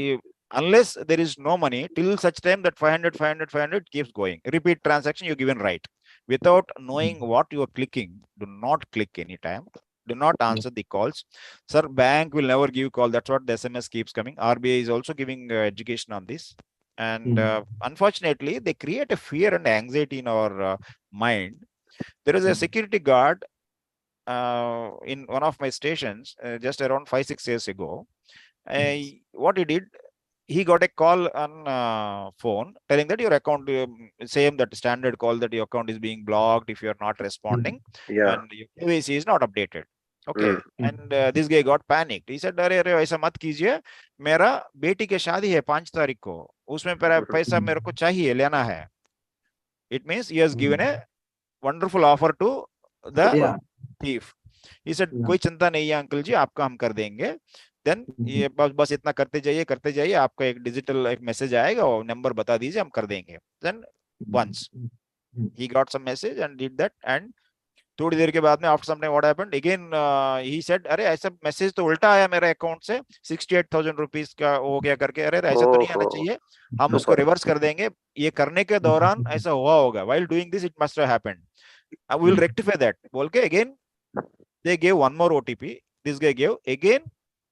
[SPEAKER 4] unless there is no money, till such time that 500 keeps going. Repeat transaction, you're given right. Without knowing what you are clicking, do not click anytime. Do not answer the calls. Sir, bank will never give call. That's what the SMS keeps coming. RBI is also giving education on this. And unfortunately, they create a fear and anxiety in our mind. There is a security guard in one of my stations just around 5-6 years ago. What he did, he got a call on phone telling that your account, same that standard call that your account is being blocked if you're not responding, and your KYC is not updated. Okay. And this guy got panicked. He said, अरे ऐसा मत कीजिए, मेरा बेटी की शादी है 5 तारीख को, उसमें पैसा मेरे को चाहिए, लेना है. It means he has given a wonderful offer to the thief. He said, कोई चिंता नहीं है अंकल जी, आपका हम कर देंगे. Then ये बस इतना करते जाइए, आपका एक डिजिटल एक मैसेज आएगा और नंबर बता दीजिए, हम कर देंगे. Then once he got some message and did that, and थोड़ी देर के बाद में after some time what happened again, he said, अरे ऐसा मैसेज तो उल्टा आया मेरे अकाउंट से, 68,000 रुपीस का हो गया करके, अरे ऐसा तो नहीं आना चाहिए, हम उसको रिवर्स कर देंगे. ये करने के दौरान ऐसा हुआ होगा, while doing this it must have happened, we will rectify that बोल के again they gave one more OTP. This guy gave again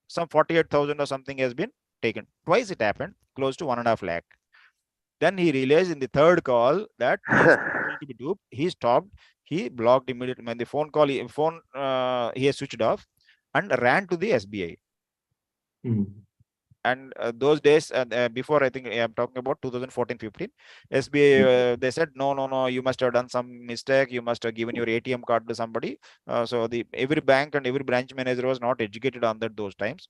[SPEAKER 4] some 48,000 or something has been taken. Twice it happened, close to 1.5 lakh. Then he realized in the third call that he is going to be duped. He stopped. He blocked immediately. When the phone call, he has switched off and ran to the SBI. And those days, before, I think I'm talking about 2014-15, SBI, they said, no, you must have done some mistake. You must have given your ATM card to somebody. So every bank and every branch manager was not educated on that those times.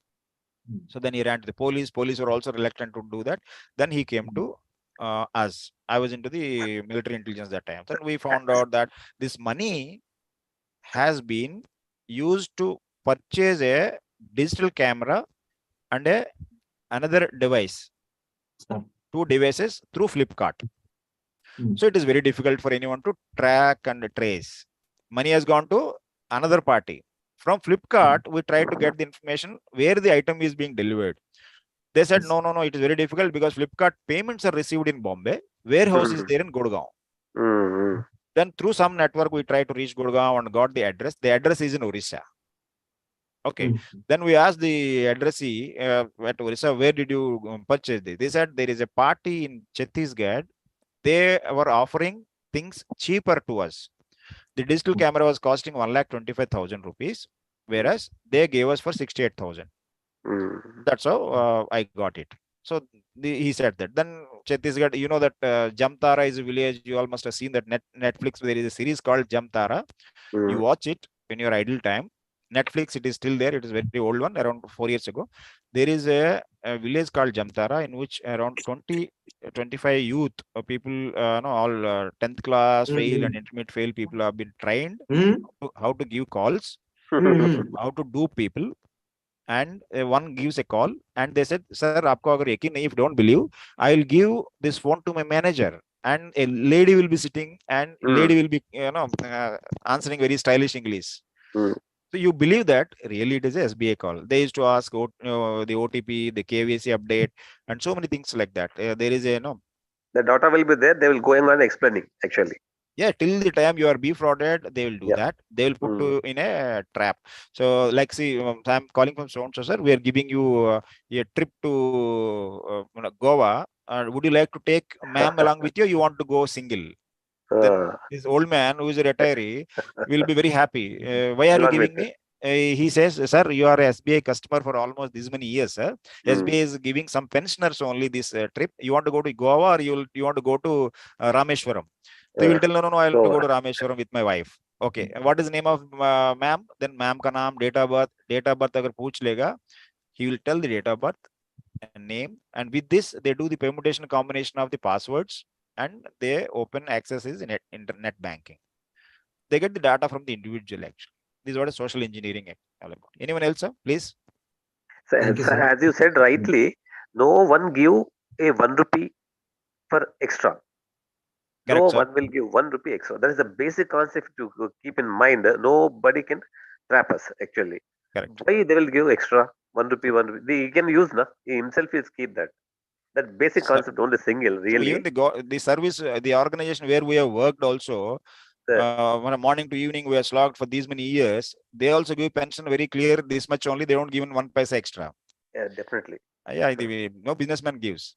[SPEAKER 4] So then he ran to the police. Police were also reluctant to do that. Then he came to us. I was into the military intelligence that time. Then we found out that this money has been used to purchase a digital camera and another device, 2 devices through Flipkart. So it is very difficult for anyone to track and trace. Money has gone to another party. From Flipkart, we try to get the information where the item is being delivered. They said, no, it is very difficult because Flipkart payments are received in Bombay. Warehouse is there in Gurgaon. Then through some network, we tried to reach Gurgaon and got the address. The address is in Orissa. Okay. Then we asked the addressee at Orissa, where did you purchase this? They said there is a party in Chhattisgarh. They were offering things cheaper to us. The digital camera was costing 1,25,000 rupees, whereas they gave us for 68,000. That's how I got it. So he said that. Then Chhattisgarh, you know that Jamtara is a village. You all must have seen that Netflix. There is a series called Jamtara. You watch it in your idle time. Netflix, it is still there. It is very old one, around 4 years ago. There is a village called Jamtara, in which around 25 youth people, all 10th class fail and intermediate fail people have been trained how to give calls, how to do people. And one gives a call and they said, sir, aapko agar yakin nahi, if you don't believe, I will give this phone to my manager and a lady will be sitting and lady will be answering very stylish English. So you believe that really it is a SBI call. They used to ask the OTP, the KYC update, and so many things like that. There is a
[SPEAKER 11] the data will be there. They will going on explaining actually.
[SPEAKER 4] Yeah, till the time you are defrauded, they will do that. They will put you in a trap. So, like, see, I'm calling from so sir. We are giving you a trip to Goa. Would you like to take ma'am along with you? You want to go single? Then this old man who is a retiree will be very happy. Why are you giving me? He says, sir, you are a SBI customer for almost this many years, sir. SBI is giving some pensioners only this trip. You want to go to Goa or you want to go to Rameshwaram? So you will tell, no, I will go to Rameshwaram with my wife. Okay. And what is the name of ma'am? Then ma'am ka naam, date of birth agar pooch lega, he will tell the date of birth and name. And with this, they do the permutation combination of the passwords and they open accesses in internet banking. They get the data from the individual actually. This is what is social engineering. Anyone else, sir? Please.
[SPEAKER 11] So, as you said rightly, no one give a 1 rupee for extra.
[SPEAKER 4] Correct,
[SPEAKER 11] no one will give 1 rupee extra. That is the basic concept to keep in mind. Nobody can trap us actually.
[SPEAKER 4] Correct.
[SPEAKER 11] Why they will give extra 1 rupee, 1 rupee? He can use, na? He himself is keep that. That basic concept only single, really.
[SPEAKER 4] So even the service, the organization where we have worked also, morning to evening we are slogged for these many years. They also give pension very clear, this much only. They don't give 1 paisa extra.
[SPEAKER 11] Yeah, definitely.
[SPEAKER 4] Yeah, no businessman gives.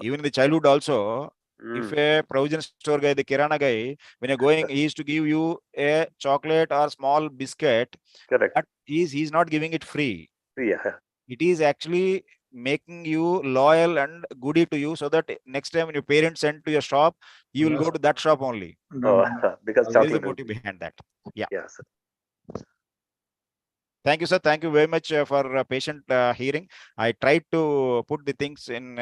[SPEAKER 4] Even in the childhood also, if a provision store guy, the kirana guy, when you're going, he is to give you a chocolate or small biscuit.
[SPEAKER 11] Correct.
[SPEAKER 4] But he's not giving it free.
[SPEAKER 11] Yeah.
[SPEAKER 4] It is actually making you loyal and goody to you, so that next time when your parents send to your shop, you will go to that shop only.
[SPEAKER 11] Because
[SPEAKER 4] there is a motive behind that. Yeah.
[SPEAKER 11] Yes.
[SPEAKER 4] Thank you, sir. Thank you very much for patient hearing. I tried to put the things in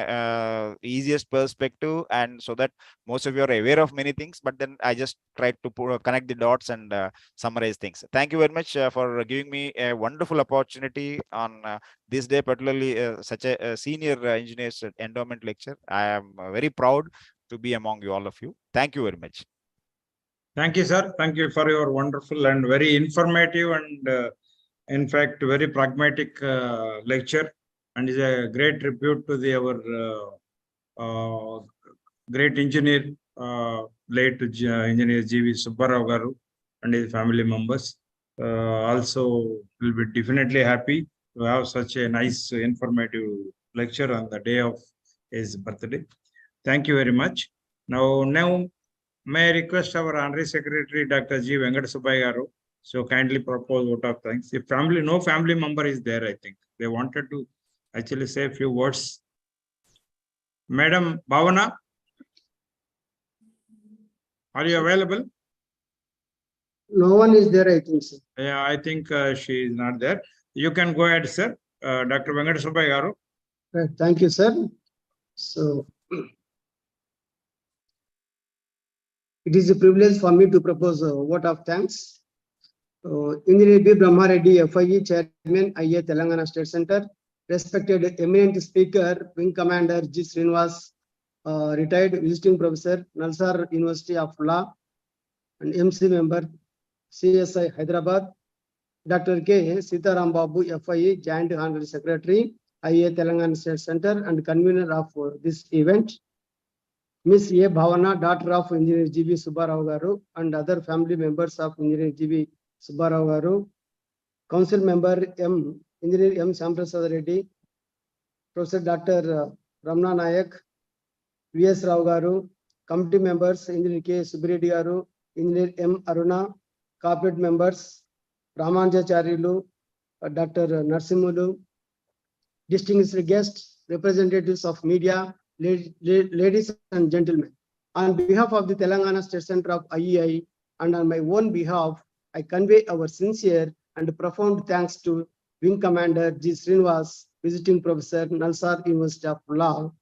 [SPEAKER 4] easiest perspective, and so that most of you are aware of many things, but then I just tried to connect the dots and summarize things. Thank you very much for giving me a wonderful opportunity on this day, particularly such a senior engineers endowment lecture. I am very proud to be among you, all of you. Thank you very much.
[SPEAKER 7] Thank you, sir. Thank you for your wonderful and very informative and in fact, very pragmatic lecture, and is a great tribute to our great engineer, late engineer G.V. Subba garu and his family members. Also, will be definitely happy to have such a nice, informative lecture on the day of his birthday. Thank you very much. Now, may I request our Honorary Secretary, Dr. G. Venkat Subba garu, so kindly propose vote of thanks. If no family member is there, I think they wanted to actually say a few words. Madam Bhavana, are you available?
[SPEAKER 2] No one is there, I think, sir.
[SPEAKER 7] Yeah, I think she is not there. You can go ahead, sir. Dr. Venkat Subba garu.
[SPEAKER 2] Right. Thank you, sir. So, it is a privilege for me to propose a vote of thanks. Engineer B. Brahma Reddy, FIE Chairman, IA Telangana State Center, respected eminent speaker, Wing Commander G. Srinivas, retired visiting professor, Nalsar University of Law, and MC member, CSI Hyderabad, Dr. K. Sitaram Babu, FIE Joint Honorary Secretary, IA Telangana State Center, and convener of this event, Miss A. Bhavana, daughter of Engineer G.B. Subba garu, and other family members of Engineer G.B. Subba garu, Council Member Engineer M. Shamprasad Reddy, Professor Dr. Ramna Nayak, V.S. Rao garu, committee members Engineer K. Subreddy garu, Engineer M. Aruna, corporate members Ramanjacharyalu, Dr. Narsimulu, distinguished guests, representatives of media, ladies and gentlemen. On behalf of the Telangana State Center of IEI and on my own behalf, I convey our sincere and profound thanks to Wing Commander G. Srinivas, visiting professor, Nalsar University of Law,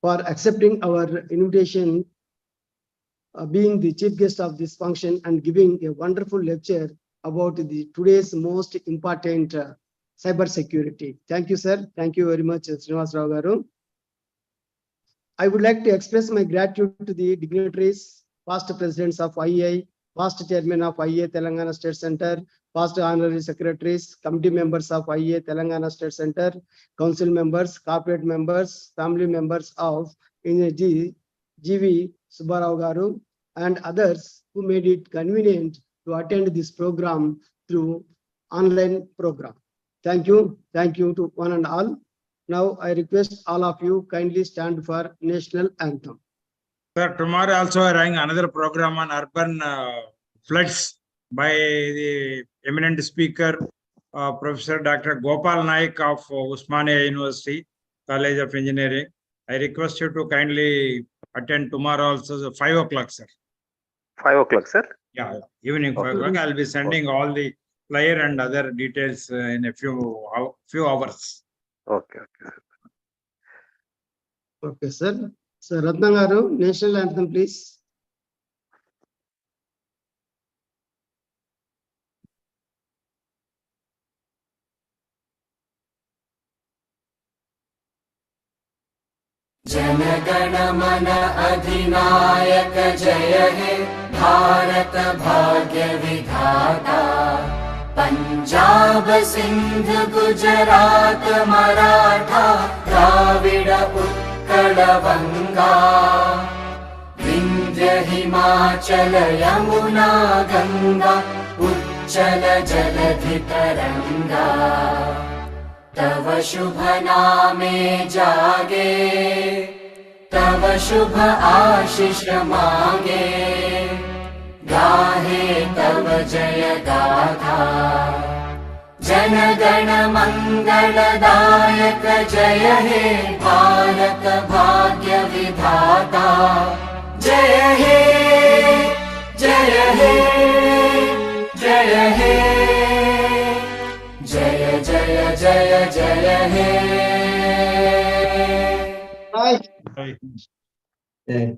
[SPEAKER 2] for accepting our invitation, being the chief guest of this function and giving a wonderful lecture about the today's most important cyber security. Thank you, sir. Thank you very much, Srinivas Rao garu. I would like to express my gratitude to the dignitaries, past presidents of IEI, past chairman of IEA Telangana State Center, past honorary secretaries, committee members of IEA Telangana State Center, council members, corporate members, family members of GV Subba Rao garu, and others who made it convenient to attend this program through online program. Thank you to one and all. Now I request all of you kindly stand for national anthem.
[SPEAKER 7] Sir, tomorrow also I running another program on urban floods by the eminent speaker, Professor Dr. Gopal Naik of Usmania University, College of Engineering. I request you to kindly attend tomorrow also, 5 o'clock, sir.
[SPEAKER 11] 5 o'clock, sir?
[SPEAKER 7] Yeah, evening 5 o'clock. I'll be sending all the flyer and other details in a few hours.
[SPEAKER 11] Okay.
[SPEAKER 2] Okay, sir. So Ratna garu, national anthem, please.
[SPEAKER 13] जनगण मन अधिनायक जय हे भारत भाग्य विधाता पंजाब सिंध गुजरात मराठा द्राविड उत्कल बंगा विंध्य हिमाचल यमुना गंगा उच्चल जलधि तरंगा तव शुभ नामे जागे तव शुभ आशीष मांगे गाहे तव जय गाथा जन गण मंगलदायक जय हे भारत भाग्य विधाता जय हे जय हे जय हे जय जय जय जय हे
[SPEAKER 2] Bye.